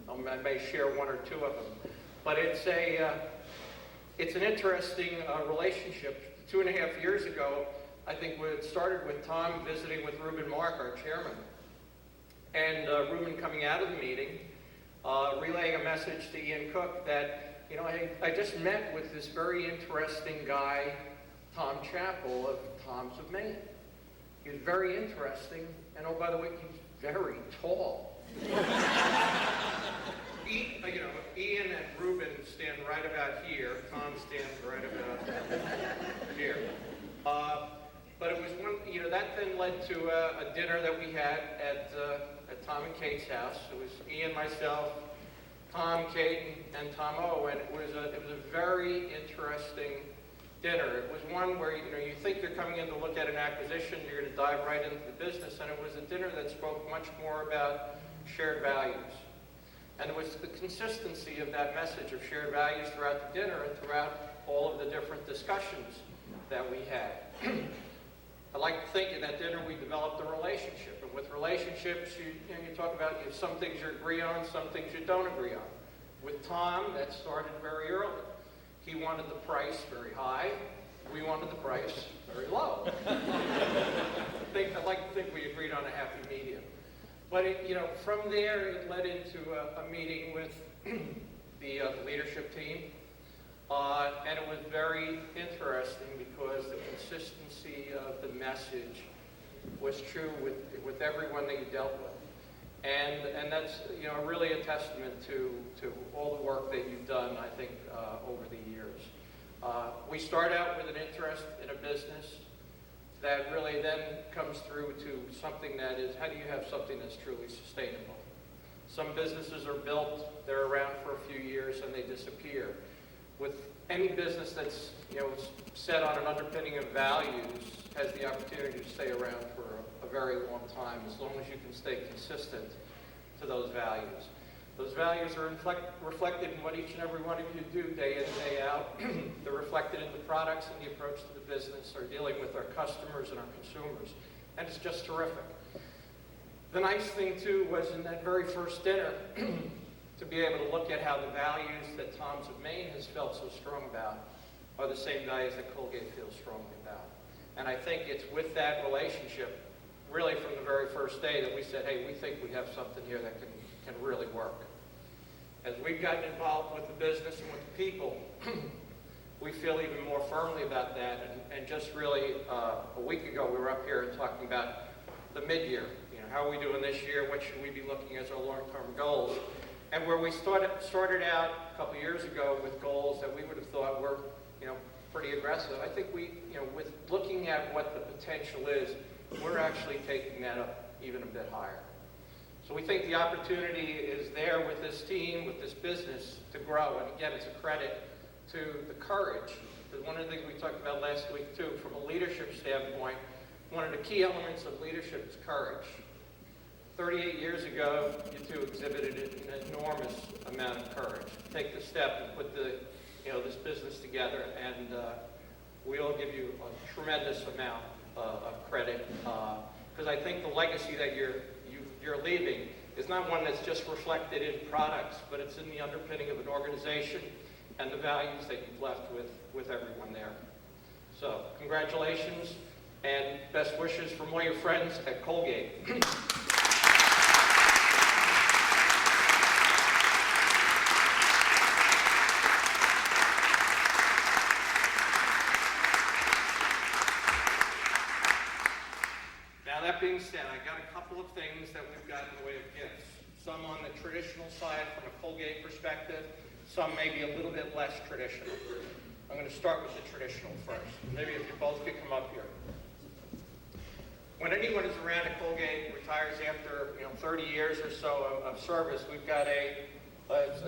I may share one or two of them. But it's an interesting relationship. 2.5 years ago, I think it started with Tom visiting with Reuben Mark, our chairman, and Reuben coming out of the meeting, relaying a message to Ian Cook that, I just met with this very interesting guy, Tom Chappell of Tom's of Maine. He was very interesting, and oh, by the way, he's very tall. Ian and Reuben stand right about here. Tom stands right about here. But it was one, that then led to a dinner that we had at Tom and Kate's house. It was Ian, myself, Tom, Kate, and Tom O, and it was a very interesting dinner. It was one where you think you're coming in to look at an acquisition, you're going to dive right into the business, and it was a dinner that spoke much more about shared values. And it was the consistency of that message of shared values throughout the dinner and throughout all of the different discussions that we had. I like to think in that dinner we developed a relationship. And with relationships, you talk about some things you agree on, some things you don't agree on. With Tom, that started very early. He wanted the price very high. We wanted the price very low. I'd like to think we agreed on a happy medium. But from there, it led into a meeting with the leadership team. And it was very interesting because the consistency of the message was true with everyone that you dealt with. And that's really a testament to all the work that you've done, I think, over the years. We start out with an interest in a business that really then comes through to something that is, how do you have something that's truly sustainable? Some businesses are built, they're around for a few years, and they disappear. With any business that's set on an underpinning of values has the opportunity to stay around for a very long time, as long as you can stay consistent to those values. Those values are reflected in what each and every one of you do day in, day out. They're reflected in the products and the approach to the business, or dealing with our customers and our consumers. And it's just terrific. The nice thing, too, was in that very first dinner, to be able to look at how the values that Tom's of Maine has felt so strong about are the same values that Colgate feels strongly about. And I think it's with that relationship, really from the very first day, that we said, hey, we think we have something here that can really work. As we've gotten involved with the business and with the people, we feel even more firmly about that. And just really a week ago, we were up here and talking about the mid-year. How are we doing this year? What should we be looking as our long-term goals? And where we started out a couple years ago with goals that we would have thought were, pretty aggressive, I think we, with looking at what the potential is, we're actually taking that up even a bit higher. So we think the opportunity is there with this team, with this business, to grow. And again, it's a credit to the courage. Because one of the things we talked about last week, too, from a leadership standpoint, one of the key elements of leadership is courage. 38 years ago, you two exhibited an enormous amount of courage. Take the step and put this business together, and we all give you a tremendous amount of credit, because I think the legacy that you're leaving is not one that's just reflected in products, but it's in the underpinning of an organization and the values that you've left with everyone there. So, congratulations, and best wishes from all your friends at Colgate. Now, that being said, I got a couple of things that we've got in the way of gifts. Some on the traditional side from a Colgate perspective, some maybe a little bit less traditional. I'm going to start with the traditional first. Maybe if you both could come up here. When anyone is around at Colgate, retires after 30 years or so of service, we've got a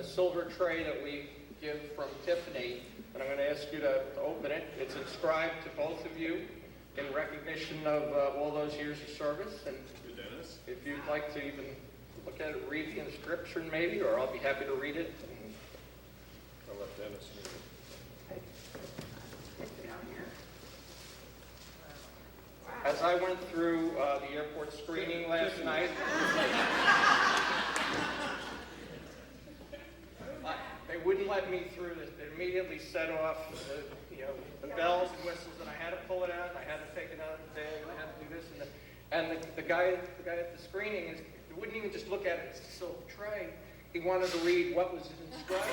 silver tray that we give from Tiffany, and I'm going to ask you to open it. It's inscribed to both of you in recognition of all those years of service. And if you'd like to even look at it, read the inscription maybe, or I'll be happy to read it. I'll let Dennis read it. As I went through the airport screening last night, they wouldn't let me through this. They immediately set off the bells and whistles, and I had to pull it out, and I had to take it out of the bag, and I had to do this and that. And the guy at the screening he wouldn't even just look at it. It's a silver tray. He wanted to read what was inscribed.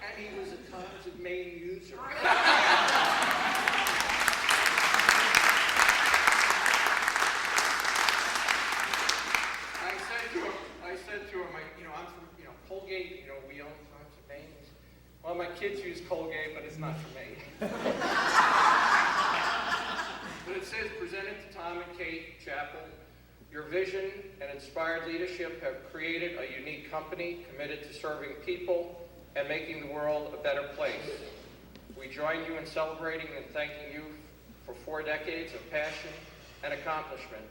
And he was a Times of Maine user. I said to him, I'm from Colgate. We own Times of Maine. Well, my kids use Colgate, but it's not for me. But it says, presented to Tom and Kate Chappell, your vision and inspired leadership have created a unique company committed to serving people and making the world a better place. We join you in celebrating and thanking you for 4 decades of passion and accomplishment.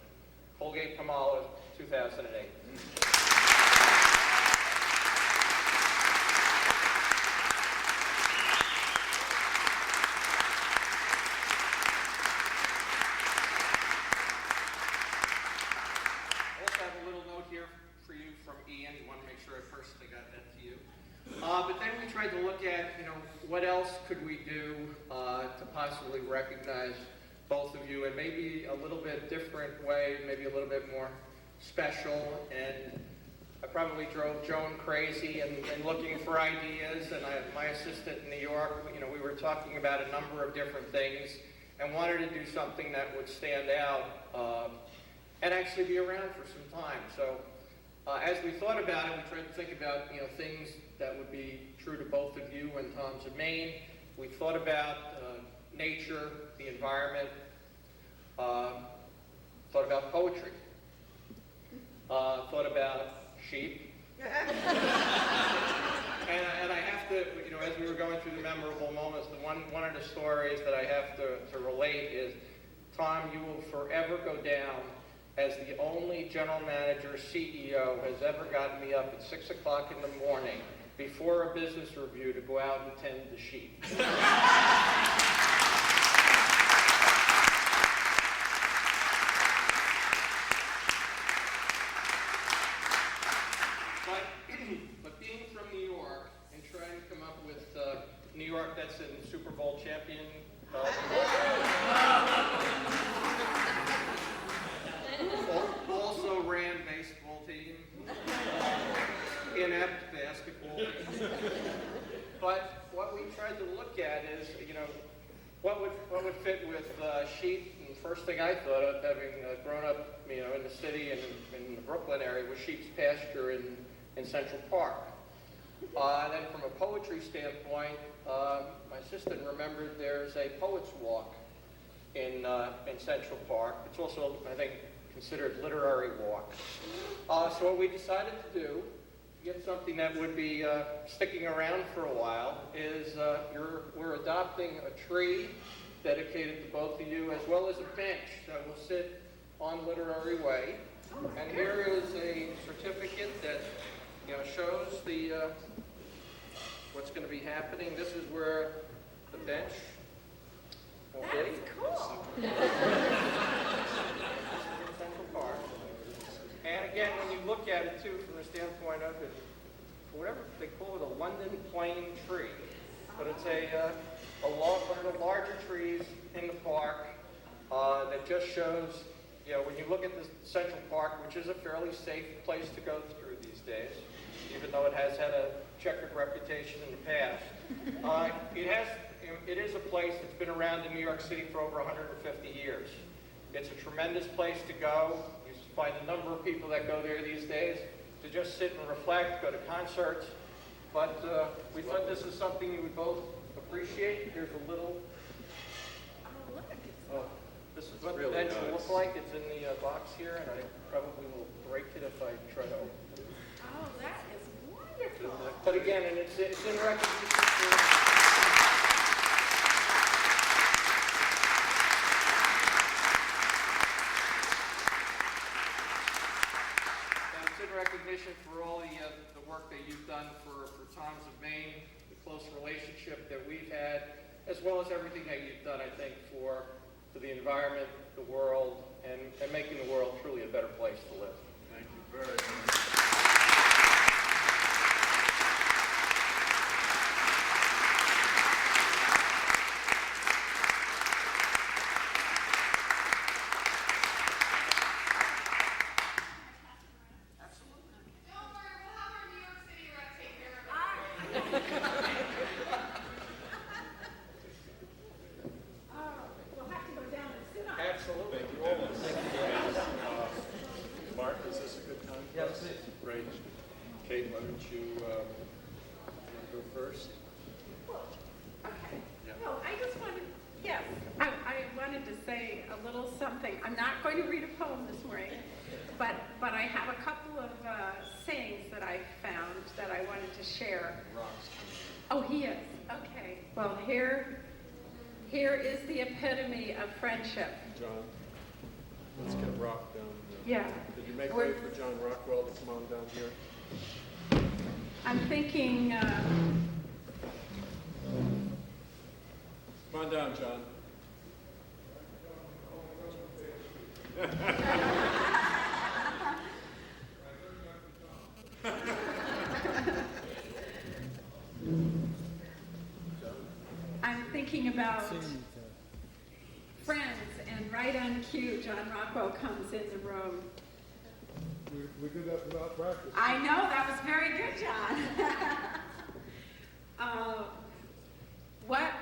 Colgate-Palmolive, 2008. But then we tried to look at, what else could we do to possibly recognize both of you in maybe a little bit different way, maybe a little bit more special. And I probably drove Joan crazy and looking for ideas. And my assistant in New York, we were talking about a number of different things and wanted to do something that would stand out and actually be around for some time. So as we thought about it, we tried to think about things that would be true to both of you and Tom's of Maine. We thought about nature, the environment, thought about poetry, thought about sheep. And I have to, as we were going through the memorable moments, one of the stories that I have to relate is, Tom, you will forever go down as the only general manager, CEO, has ever gotten me up at 6 o'clock in the morning before a business review to go out and tend the sheep. But being from New York and trying to come up with New York that's in Super Bowl champion, also ran baseball team, inept basketball team. But what we tried to look at is, what would fit with sheep. And the first thing I thought of, having grown up, in the city and in the Brooklyn area, was sheep's pasture in Central Park. Then from a poetry standpoint, my assistant remembered there's a poet's walk in Central Park. It's also, I think, considered literary walk. So what we decided to do, to get something that would be sticking around for a while, is we're adopting a tree dedicated to both of you, as well as a bench that will sit on Literary Way. And here is a certificate that what's going to be happening. This is where the bench will be. That's cool. Central Park. And again, when you look at it too, from the standpoint of it, whatever they call it, a London plane tree, but it's one of the larger trees in the park that just shows, when you look at the Central Park, which is a fairly safe place to go through these days, even though it has had a checkered reputation in the past. It is a place that's been around in New York City for over 150 years. It's a tremendous place to go. You find a number of people that go there these days to just sit and reflect, go to concerts. But we thought this is something you would both appreciate. Here's a little. This is what the bench will look like. It's in the box here, and I probably will break it if I try to open it. Oh, that is wonderful. But again, and it's in recognition for. It's in recognition for all the work that you've done for Tom's of Maine, the close relationship that we've had, as well as everything that you've done, I think, for the environment, the world, and making the world truly a better place to live. Thank you very much. We'll have to go down and sit on. Absolutely. Mark, is this a good time? Yes, please. Great. Kate, why don't you go first? Okay. Yeah. Well, I just wanted, yes, I wanted to say a little something. I'm not going to read a poem this morning, but I have a couple of sayings that I found that I wanted to share. Oh, he is. Okay. Well, here is the epitome of friendship. John, let's get Rock down. Yeah. Did you make way for John Rockwell to come on down here? I'm thinking, Come on down, John. I'm thinking about friends, and right on cue, John Rockwell comes in the room. We did that without practice. I know, that was very good, John. What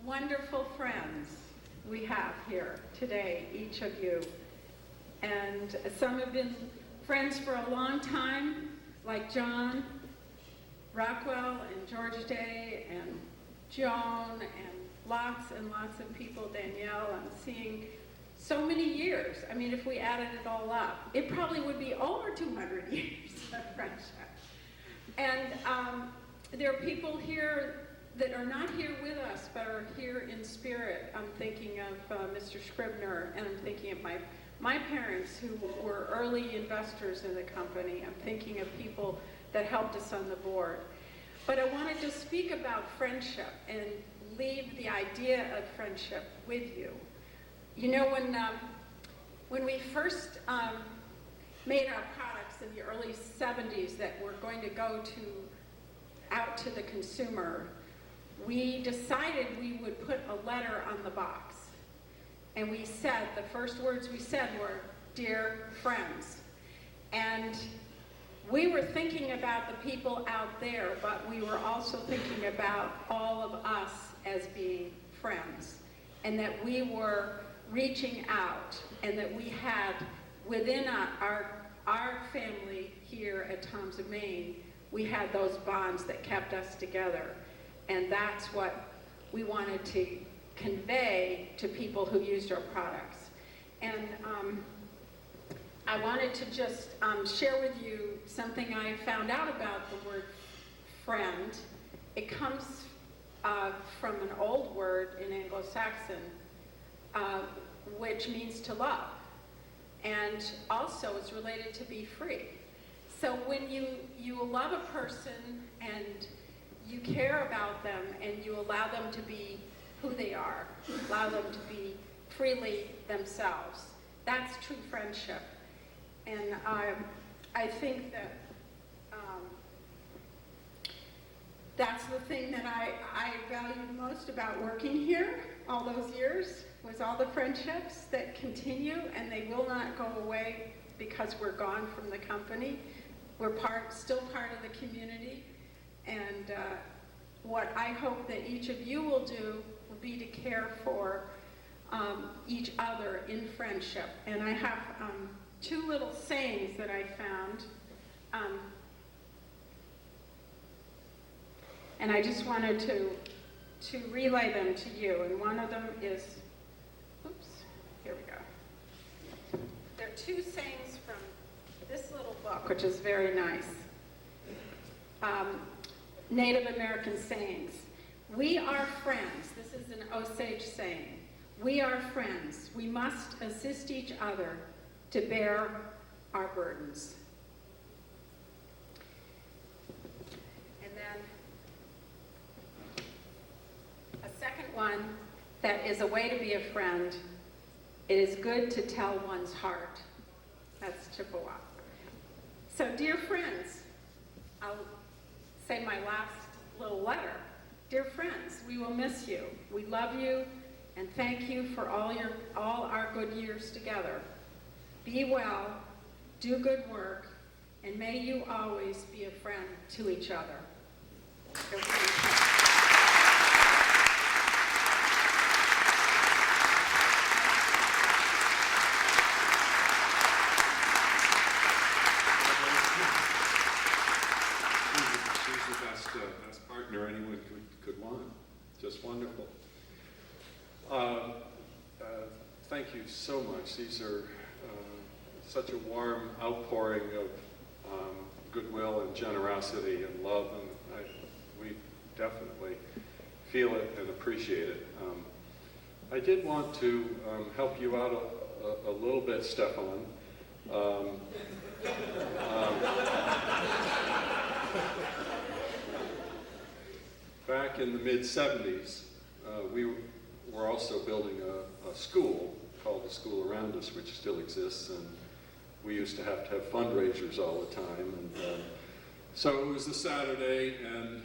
wonderful friends we have here today, each of you. And some have been friends for a long time, like John Rockwell and George Day and Joan and lots of people, Danielle. I'm seeing so many years. I mean, if we added it all up, it probably would be over 200 years of friendship. And there are people here that are not here with us, but are here in spirit. I'm thinking of Mr. Scribner, and I'm thinking of my parents who were early investors in the company. I'm thinking of people that helped us on the board. But I wanted to speak about friendship and leave the idea of friendship with you. You know, when we first made our products in the early 70s that were going to go out to the consumer, we decided we would put a letter on the box. And we said, the first words we said were, "Dear friends." And we were thinking about the people out there, but we were also thinking about all of us as being friends, and that we were reaching out, and that we had within our family here at Tom's of Maine, we had those bonds that kept us together. And that's what we wanted to convey to people who used our products. And I wanted to just share with you something I found out about the word friend. It comes from an old word in Anglo-Saxon, which means to love. And also it's related to be free. So when you love a person and you care about them and you allow them to be who they are, allow them to be freely themselves, that's true friendship. And I think that that's the thing that I valued most about working here all those years, was all the friendships that continue, and they will not go away because we're gone from the company. We're still part of the community, and what I hope that each of you will do will be to care for each other in friendship. And I have two little sayings that I found. And I just wanted to relay them to you. And one of them is, oops, here we go. There are two sayings from this little book, which is very nice. Native American sayings. We are friends. This is an Osage saying. We are friends. We must assist each other to bear our burdens. And then a second one that is a way to be a friend. It is good to tell one's heart. That's Chippewa. So, dear friends, I'll say my last little letter. Dear friends, we will miss you. We love you and thank you for all our good years together. Be well, do good work, and may you always be a friend to each other. Best partner anyone could want. Just wonderful. Thank you so much. These are such a warm outpouring of goodwill and generosity and love, and we definitely feel it and appreciate it. I did want to help you out a little bit, Stefan. Back in the mid-'70s, we were also building a school called the School Around Us, which still exists, and we used to have fundraisers all the time. And so it was a Saturday, and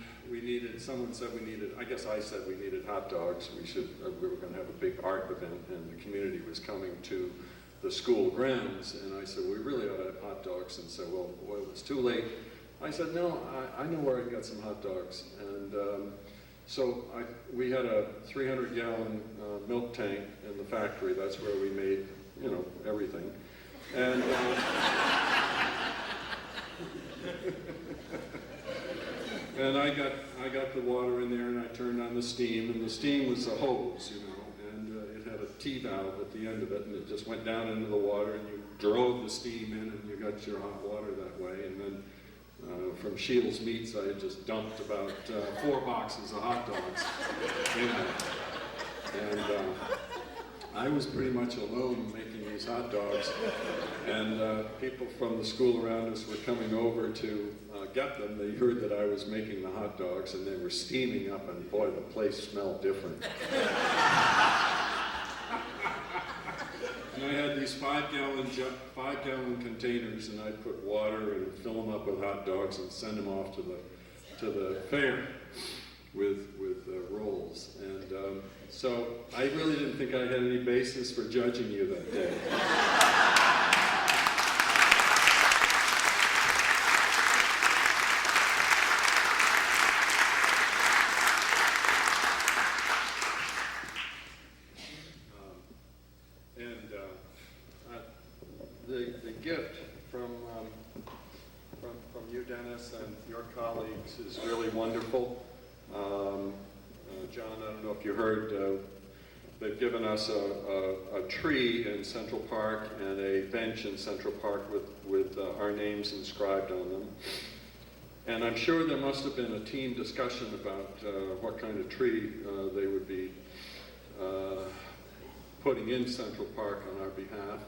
someone said I said we needed hot dogs. We were going to have a big art event, and the community was coming to the school grounds, and I said, we really ought to have hot dogs. And said, well, it was too late. I said, no, I know where I can get some hot dogs. And so we had a 300-gallon milk tank in the factory. That's where we made, everything. And and I got the water in there, and I turned on the steam, and the steam was a hose, and it had a T-valve at the end of it, and it just went down into the water, and you drove the steam in, and you got your hot water that way. And then from Shields Meats, I had just dumped about 4 boxes of hot dogs in it. And I was pretty much alone making these hot dogs, and people from the school around us were coming over to get them. They heard that I was making the hot dogs, and they were steaming up, and boy, the place smelled different. And I had these 5-gallon containers, and I'd put water and fill them up with hot dogs and send them off to the fair with rolls. And so I really didn't think I had any basis for judging you that day. The gift from you, Dennis, and your colleagues is really wonderful. John, I don't know if you heard, they've given us a tree in Central Park and a bench in Central Park with our names inscribed on them. And I'm sure there must have been a team discussion about what kind of tree they would be putting in Central Park on our behalf.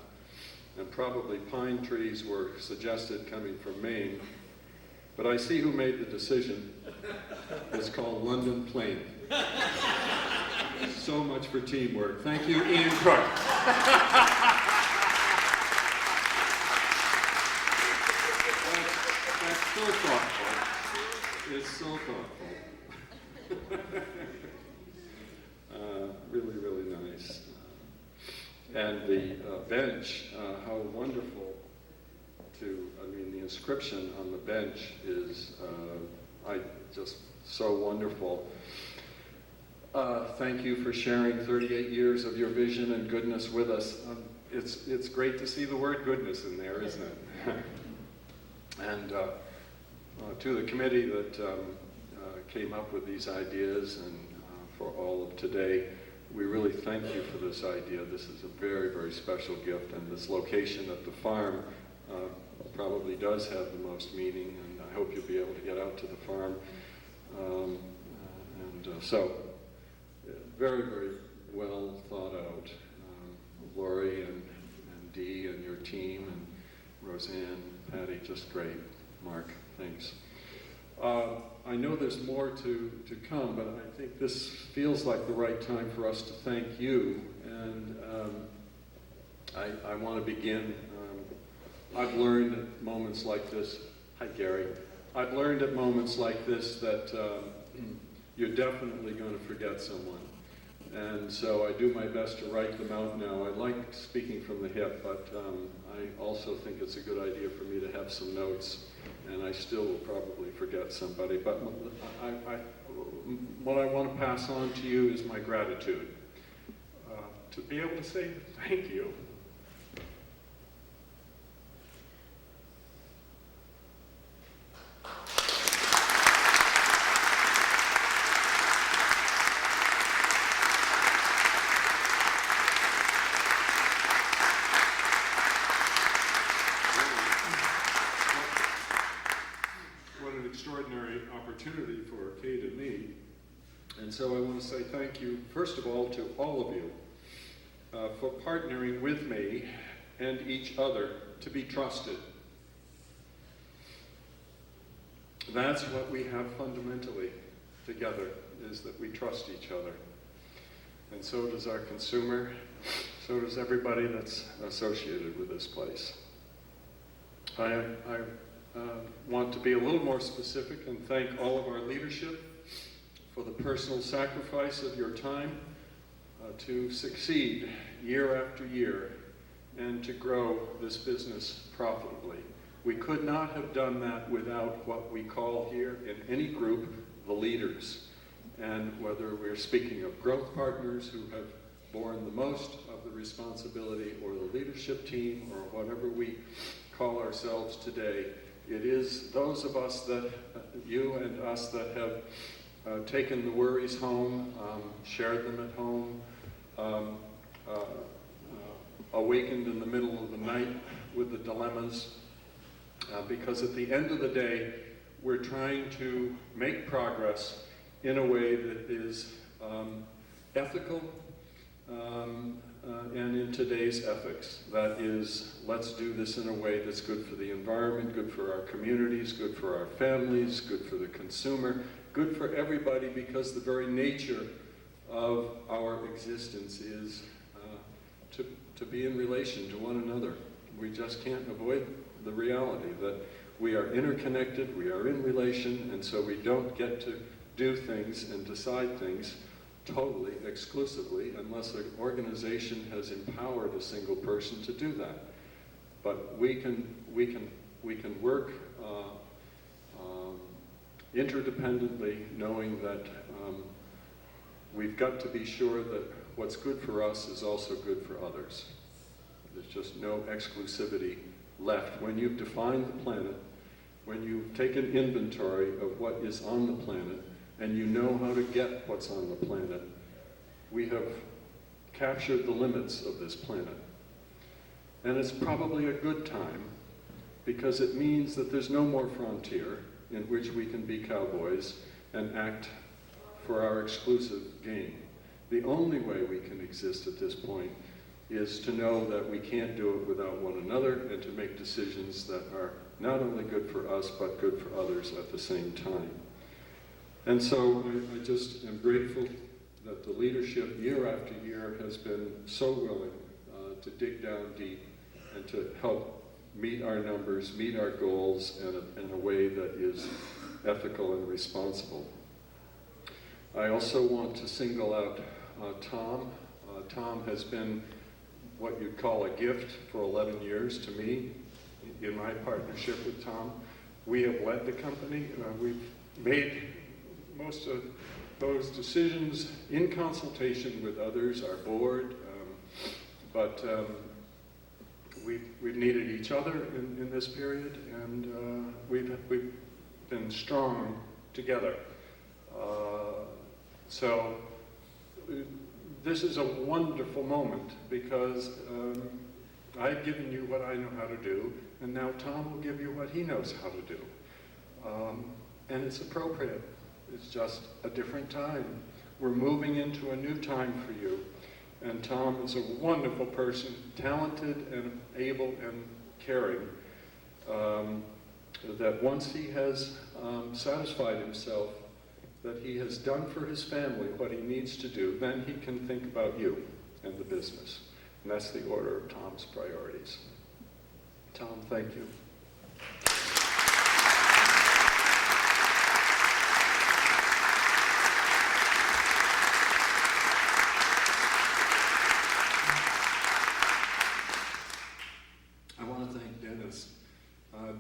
and probably pine trees were suggested coming from Maine. But I see who made the decision. It's called London Plain. So much for teamwork. Thank you, Ian Crook. That's so thoughtful. It's so thoughtful. Really, really nice. And the bench, how wonderful the inscription on the bench is, just so wonderful. Thank you for sharing 38 years of your vision and goodness with us. It's great to see the word goodness in there, isn't it? And to the committee that came up with these ideas and for all of today, we really thank you for this idea. This is a very, very special gift, and this location at the farm probably does have the most meaning, and I hope you'll be able to get out to the farm. So, very, very well thought out. Lori and Dee and your team, and Roseanne, Patty, just great. Mark, thanks. I know there's more to come, but I think this feels like the right time for us to thank you. And I want to begin. I've learned at moments like this, hi Gary, I've learned at moments like this that you're definitely going to forget someone. And so I do my best to write them out now. I like speaking from the hip, but I also think it's a good idea for me to have some notes, and I still will probably forget somebody. But what I want to pass on to you is my gratitude. To be able to say thank you. Extraordinary opportunity for Kate and me. And so I want to say thank you, first of all, to all of you for partnering with me and each other to be trusted. That's what we have fundamentally together, is that we trust each other. And so does our consumer, so does everybody that's associated with this place. I want to be a little more specific and thank all of our leadership for the personal sacrifice of your time to succeed year after year and to grow this business profitably. We could not have done that without what we call here in any group the leaders. And whether we're speaking of growth partners who have borne the most of the responsibility, or the leadership team, or whatever we call ourselves today, it is those of us that, you and us, that have taken the worries home, shared them at home, awakened in the middle of the night with the dilemmas, because at the end of the day, we're trying to make progress in a way that is ethical, and in today's ethics. That is, let's do this in a way that's good for the environment, good for our communities, good for our families, good for the consumer, good for everybody, because the very nature of our existence is to be in relation to one another. We just can't avoid the reality that we are interconnected, we are in relation, and so we don't get to do things and decide things totally, exclusively, unless an organization has empowered a single person to do that. But we can work interdependently, knowing that we've got to be sure that what's good for us is also good for others. There's just no exclusivity left. When you've defined the planet, when you've taken inventory of what is on the planet, and you know how to get what's on the planet, we have captured the limits of this planet. And it's probably a good time, because it means that there's no more frontier in which we can be cowboys and act for our exclusive gain. The only way we can exist at this point is to know that we can't do it without one another and to make decisions that are not only good for us, but good for others at the same time. And so I just am grateful that the leadership year after year has been so willing to dig down deep and to help meet our numbers, meet our goals in a way that is ethical and responsible. I also want to single out Tom. Tom has been what you'd call a gift for 11 years to me in my partnership with Tom. We have led the company. We've made most of those decisions in consultation with others, our board, but we've needed each other in this period, and we've been strong together. So this is a wonderful moment because I've given you what I know how to do, and now Tom will give you what he knows how to do. And it's appropriate. It's just a different time. We're moving into a new time for you. And Tom is a wonderful person, talented and able and caring, that once he has satisfied himself that he has done for his family what he needs to do, then he can think about you and the business. And that's the order of Tom's priorities. Tom, thank you. I want to thank Dennis.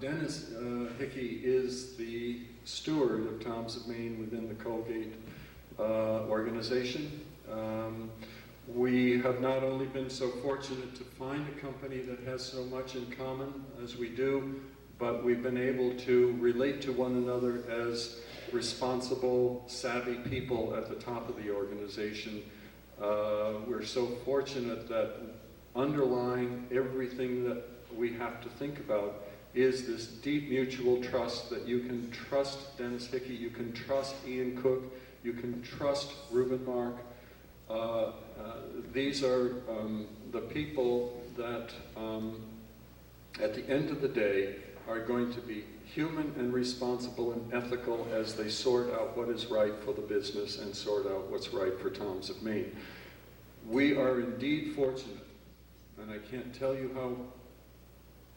Dennis Hickey is the steward of Tom's of Maine within the Colgate organization. We have not only been so fortunate to find a company that has so much in common as we do, but we've been able to relate to one another as responsible, savvy people at the top of the organization. We're so fortunate that underlying everything that we have to think about is this deep mutual trust that you can trust Dennis Hickey, you can trust Ian Cook, you can trust Reuben Mark. These are the people that at the end of the day are going to be human and responsible and ethical as they sort out what is right for the business and sort out what's right for Tom's of Maine. We are indeed fortunate, and I can't tell you how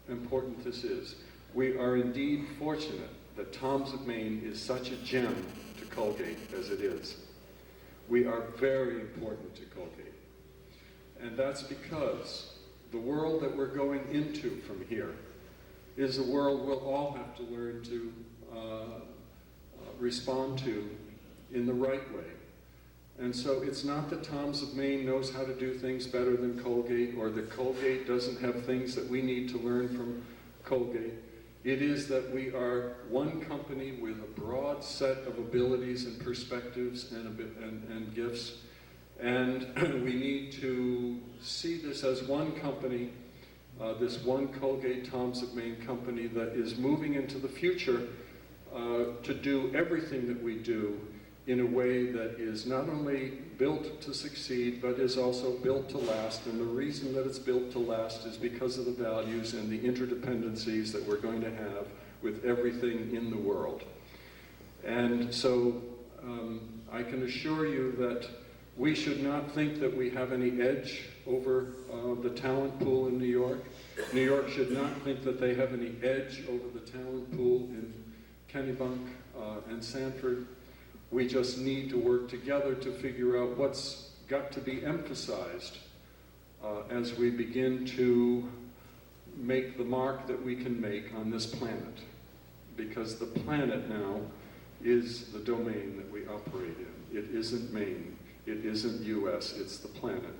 important this is. We are indeed fortunate that Tom's of Maine is such a gem to Colgate as it is. We are very important to Colgate. And that's because the world that we're going into from here is a world we'll all have to learn to respond to in the right way. And so it's not that Tom's of Maine knows how to do things better than Colgate, or that Colgate doesn't have things that we need to learn from Colgate. It is that we are one company with a broad set of abilities and perspectives and gifts, and we need to see this as one company, this one Colgate Tom's of Maine company that is moving into the future to do everything that we do in a way that is not only built to succeed, but is also built to last. And the reason that it's built to last is because of the values and the interdependencies that we're going to have with everything in the world. And so I can assure you that we should not think that we have any edge over the talent pool in New York. New York should not think that they have any edge over the talent pool in Kennebunk and Sanford. We just need to work together to figure out what's got to be emphasized as we begin to make the mark that we can make on this planet. Because the planet now is the domain that we operate in. It isn't Maine. It isn't US. It's the planet.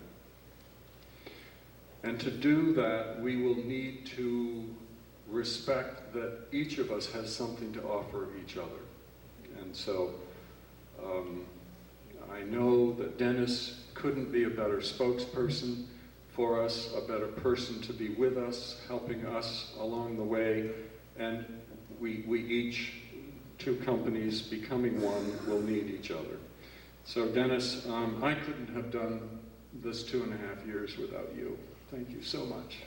And to do that, we will need to respect that each of us has something to offer each other. And so I know that Dennis couldn't be a better spokesperson for us, a better person to be with us, helping us along the way, and we each, two companies becoming one, will need each other. So Dennis, I couldn't have done this 2.5 years without you. Thank you so much.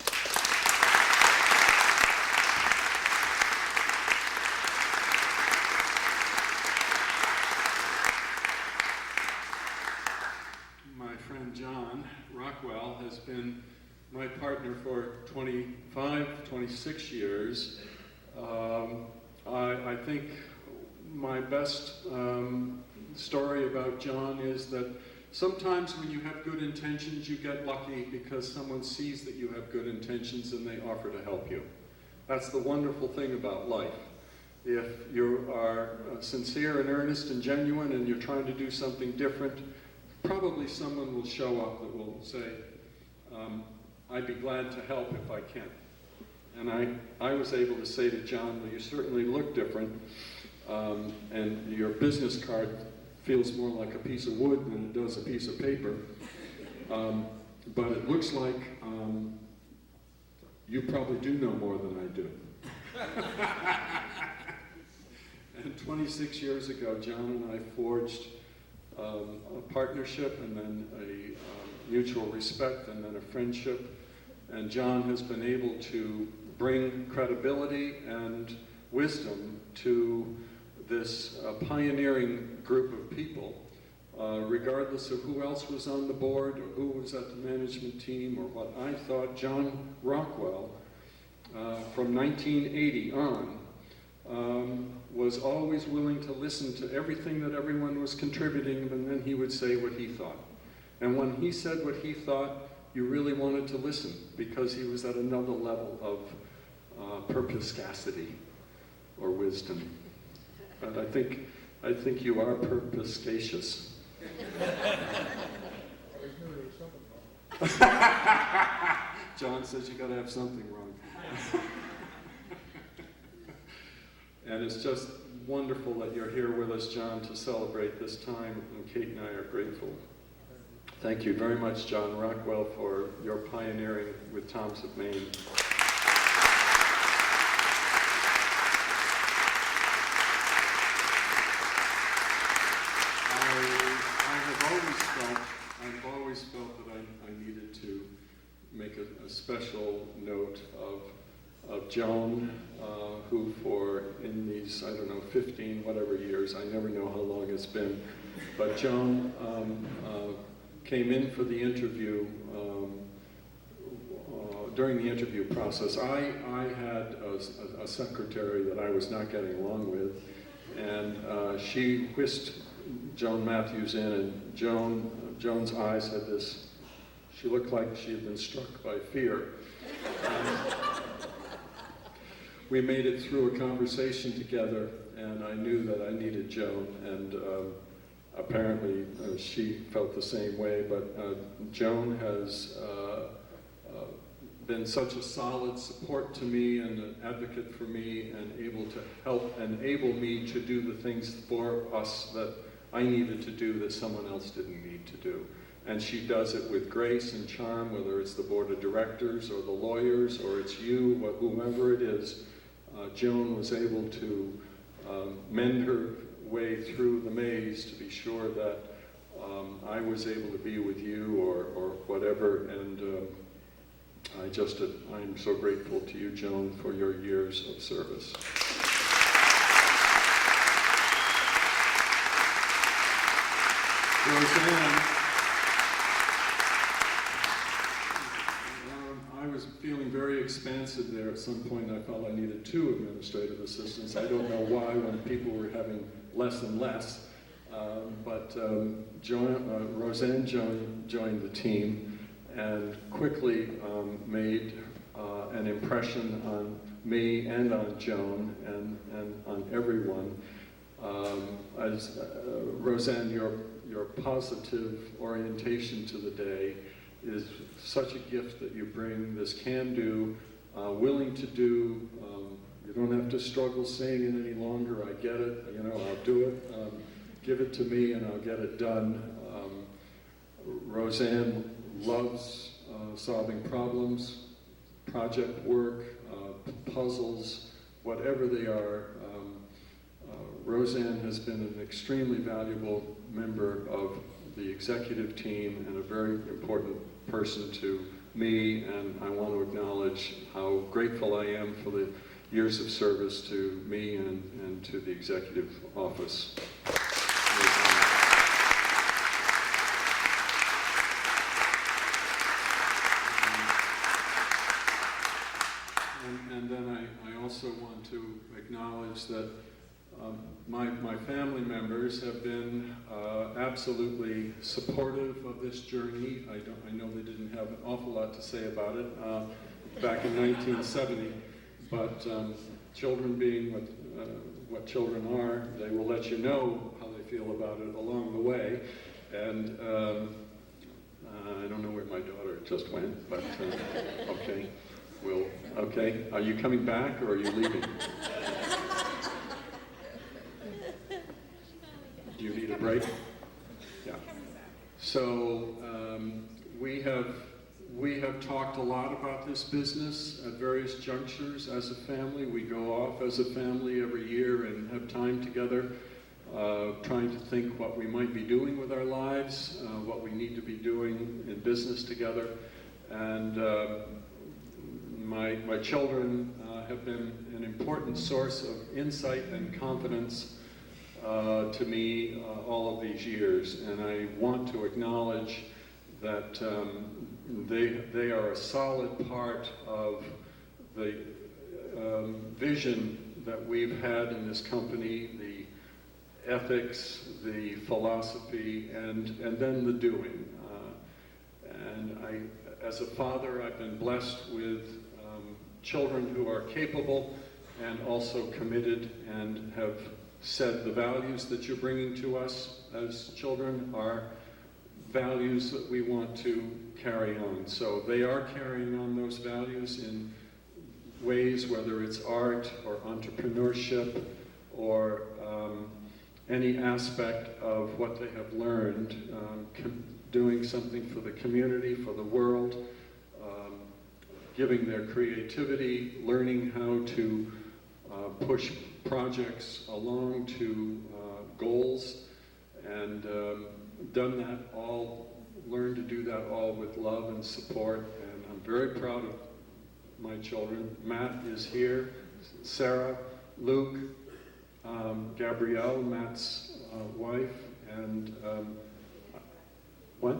My friend John Rockwell has been my partner for 25, 26 years. I think my best story about John is that sometimes when you have good intentions, you get lucky because someone sees that you have good intentions and they offer to help you. That's the wonderful thing about life. If you are sincere and earnest and genuine and you're trying to do something different, probably someone will show up that will say, I'd be glad to help if I can. And I was able to say to John, well, you certainly look different, and your business card feels more like a piece of wood than it does a piece of paper. But it looks like you probably do know more than I do. And 26 years ago, John and I forged a partnership and then a mutual respect and then a friendship. And John has been able to bring credibility and wisdom to this pioneering group of people, regardless of who else was on the board or who was at the management team or what I thought. John Rockwell, from 1980 on, was always willing to listen to everything that everyone was contributing, and then he would say what he thought. And when he said what he thought, you really wanted to listen because he was at another level of perspicacity or wisdom. And I think you are perspicacious. John says you got to have something wrong. And it's just wonderful that you're here with us, John, to celebrate this time, and Kate and I are grateful. Thank you very much, John Rockwell, for your pioneering with Toms of Maine. I've always felt that I needed to make a special note of Joan, who in these, 15, whatever years, I never know how long it's been, but Joan came in for the interview, during the interview process. I had a secretary that I was not getting along with, and she whisked Joan Matthews in, and Joan's eyes had this, she looked like she had been struck by fear. We made it through a conversation together, and I knew that I needed Joan, and apparently she felt the same way, but Joan has been such a solid support to me and an advocate for me and able to help enable me to do the things for us that I needed to do that someone else didn't need to do. And she does it with grace and charm, whether it's the board of directors or the lawyers or it's you or whomever it is. Joan was able to mend her way through the maze to be sure that I was able to be with you or whatever, and I'm so grateful to you, Joan, for your years of service. Roseanne, I was feeling very expansive there. At some point I felt I needed 2 administrative assistants. I don't know why when people were having less and less. But Roseanne joined the team and quickly made an impression on me and on Joan and on everyone. Roseanne, your positive orientation to the day is such a gift that you bring, this can-do, willing to do. You don't have to struggle saying it any longer. I get it, I'll do it. Give it to me and I'll get it done. Roseanne loves solving problems, project work, puzzles, whatever they are. Roseanne has been an extremely valuable member of the executive team and a very important person to me, and I want to acknowledge how grateful I am for the years of service to me and to the executive office. And then I also want to acknowledge that my family members have been absolutely supportive of this journey. I know they didn't have an awful lot to say about it back in 1970, but children being what children are, they will let you know how they feel about it along the way. And I don't know where my daughter just went, but okay. Okay, are you coming back or are you leaving? Do you need a break? Yeah. So we have talked a lot about this business at various junctures as a family. We go off as a family every year and have time together, trying to think what we might be doing with our lives, what we need to be doing in business together. And my children have been an important source of insight and confidence to me all of these years, and I want to acknowledge that they are a solid part of the vision that we've had in this company, the ethics, the philosophy, and then the doing. And as a father, I've been blessed with children who are capable and also committed and have said the values that you're bringing to us as children are values that we want to carry on. So they are carrying on those values in ways, whether it's art or entrepreneurship or any aspect of what they have learned, doing something for the community, for the world, giving their creativity, learning how to push projects along to goals, and done that all, learned to do that all with love and support, and I'm very proud of my children. Matt is here, Sarah, Luke, Gabrielle, Matt's wife, and what?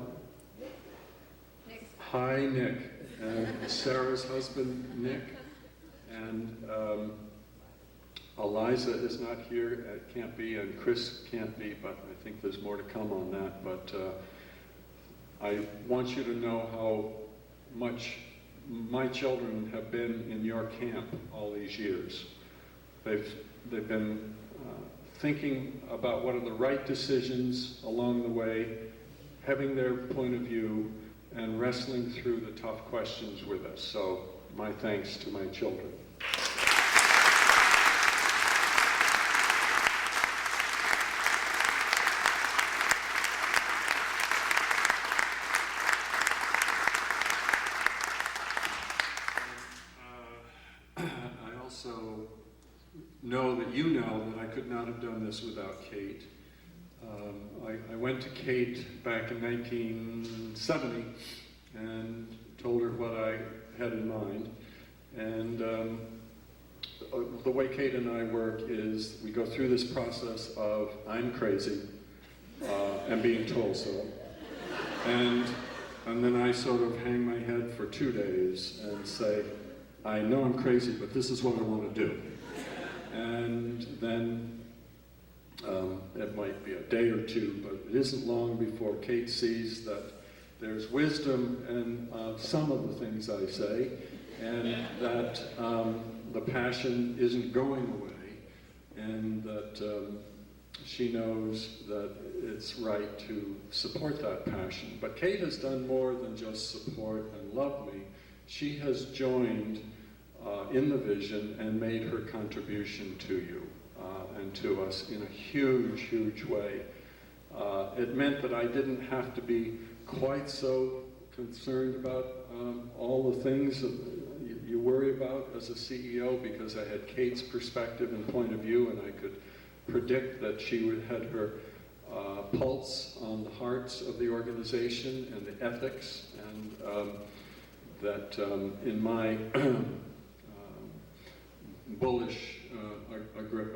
Nick. Hi, Nick, and Sarah's husband, Nick, and Eliza is not here, can't be, and Chris can't be, but I think there's more to come on that. But I want you to know how much my children have been in your camp all these years. They've been thinking about what are the right decisions along the way, having their point of view, and wrestling through the tough questions with us. So my thanks to my children. I also know that you know that I could not have done this without Kate. I went to Kate back in 1970 and told her what I had in mind. And the way Kate and I work is we go through this process of I'm crazy and being told so. And then I sort of hang my head for 2 days and say, I know I'm crazy, but this is what I want to do. And then it might be a day or two, but it isn't long before Kate sees that there's wisdom in some of the things I say, and that the passion isn't going away, and that she knows that it's right to support that passion. But Kate has done more than just support and love me. She has joined in the vision and made her contribution to you and to us in a huge, huge way. It meant that I didn't have to be quite so concerned about all the things that you worry about as a CEO, because I had Kate's perspective and point of view, and I could predict that she had her pulse on the hearts of the organization and the ethics, and that in my bullish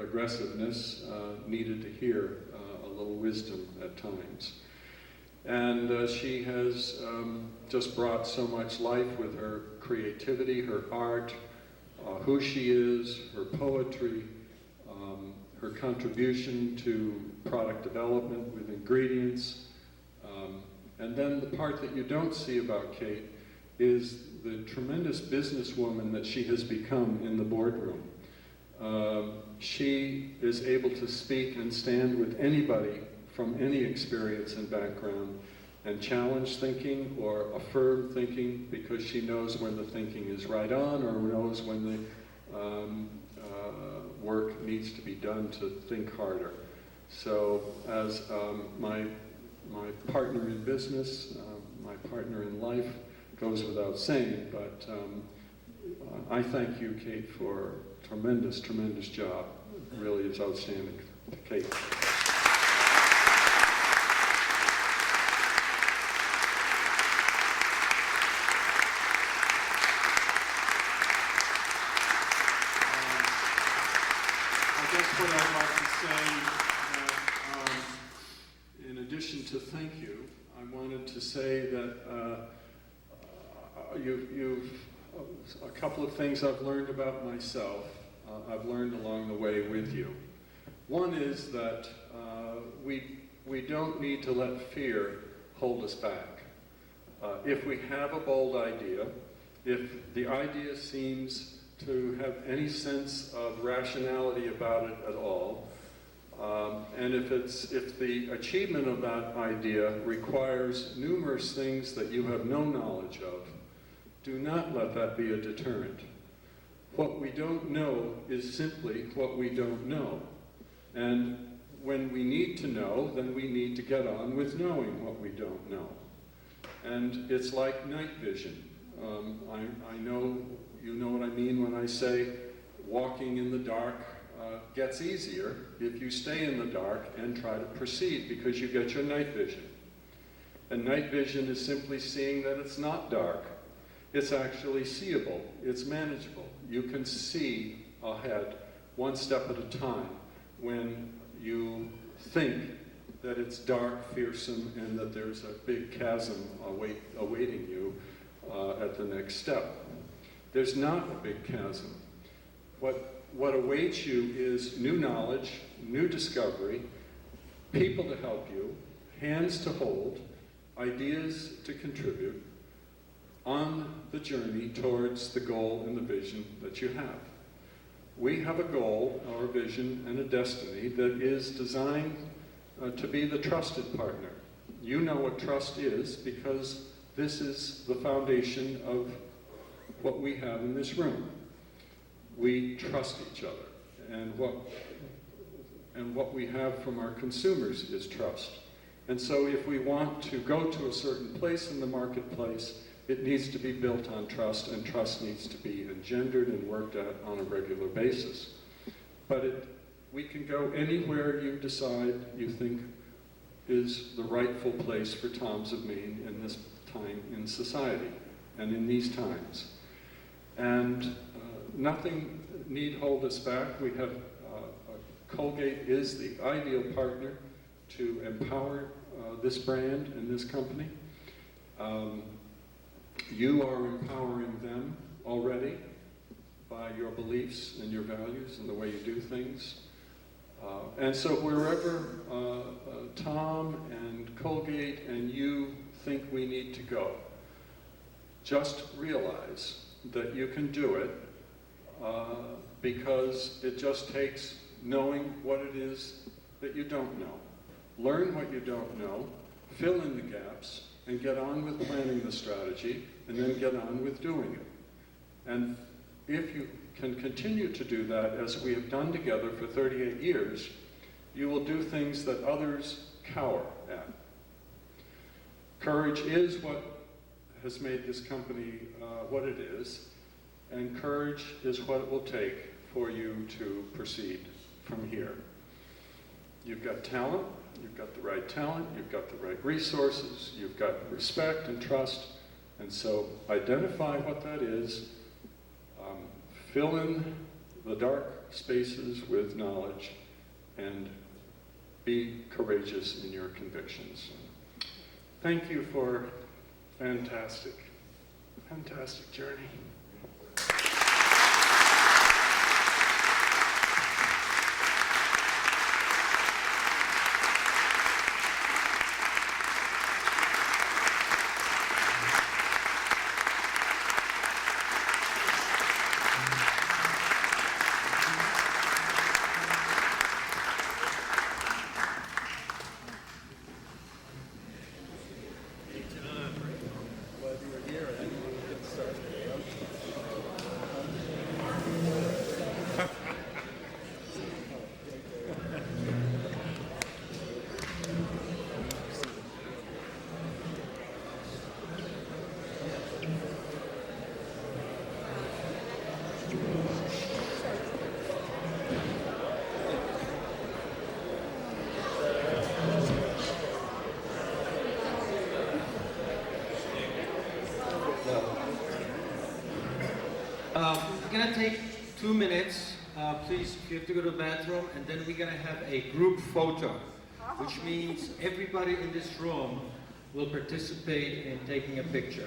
aggressiveness needed to hear a little wisdom at times. And she has just brought so much life with her creativity, her art, who she is, her poetry, her contribution to product development with ingredients. And then the part that you don't see about Kate is the tremendous businesswoman that she has become in the boardroom. She is able to speak and stand with anybody from any experience and background and challenge thinking or affirm thinking, because she knows when the thinking is right on, or knows when the work needs to be done to think harder. So as my partner in business, my partner in life, goes without saying, but I thank you, Kate, for a tremendous, tremendous job. It really is outstanding. Kate. I guess what I'd like to say, in addition to thank you, I wanted to say that a couple of things I've learned about myself, I've learned along the way with you. One is that we don't need to let fear hold us back. If we have a bold idea, if the idea seems to have any sense of rationality about it at all, and if the achievement of that idea requires numerous things that you have no knowledge of, do not let that be a deterrent. What we don't know is simply what we don't know. And when we need to know, then we need to get on with knowing what we don't know. And it's like night vision. I know you know what I mean when I say walking in the dark gets easier if you stay in the dark and try to proceed, because you get your night vision. And night vision is simply seeing that it's not dark. It's actually seeable. It's manageable. You can see ahead one step at a time when you think that it's dark, fearsome, and that there's a big chasm awaiting you at the next step. There's not a big chasm. What awaits you is new knowledge, new discovery, people to help you, hands to hold, ideas to contribute on the journey towards the goal and the vision that you have. We have a goal, or a vision, and a destiny that is designed to be the trusted partner. You know what trust is, because this is the foundation of what we have in this room. We trust each other, and what we have from our consumers is trust. And so if we want to go to a certain place in the marketplace, it needs to be built on trust, and trust needs to be engendered and worked at on a regular basis. But we can go anywhere you decide you think is the rightful place for Toms of Maine in this time in society and in these times. And nothing need hold us back. We have Colgate is the ideal partner to empower this brand and this company. You are empowering them already by your beliefs and your values and the way you do things. And so wherever Tom and Colgate and you think we need to go, just realize that you can do it because it just takes knowing what it is that you don't know. Learn what you don't know, fill in the gaps, and get on with planning the strategy, and then get on with doing it. And if you can continue to do that, as we have done together for 38 years, you will do things that others cower at. Courage is what has made this company what it is, and courage is what it will take for you to proceed from here. You've got talent, you've got the right talent, you've got the right resources, you've got respect and trust, and so identify what that is, fill in the dark spaces with knowledge, and be courageous in your convictions. Thank you for fantastic journey. We're gonna take 2 minutes, please, if you have to go to the bathroom, and then we're gonna have a group photo, which means everybody in this room will participate in taking a picture.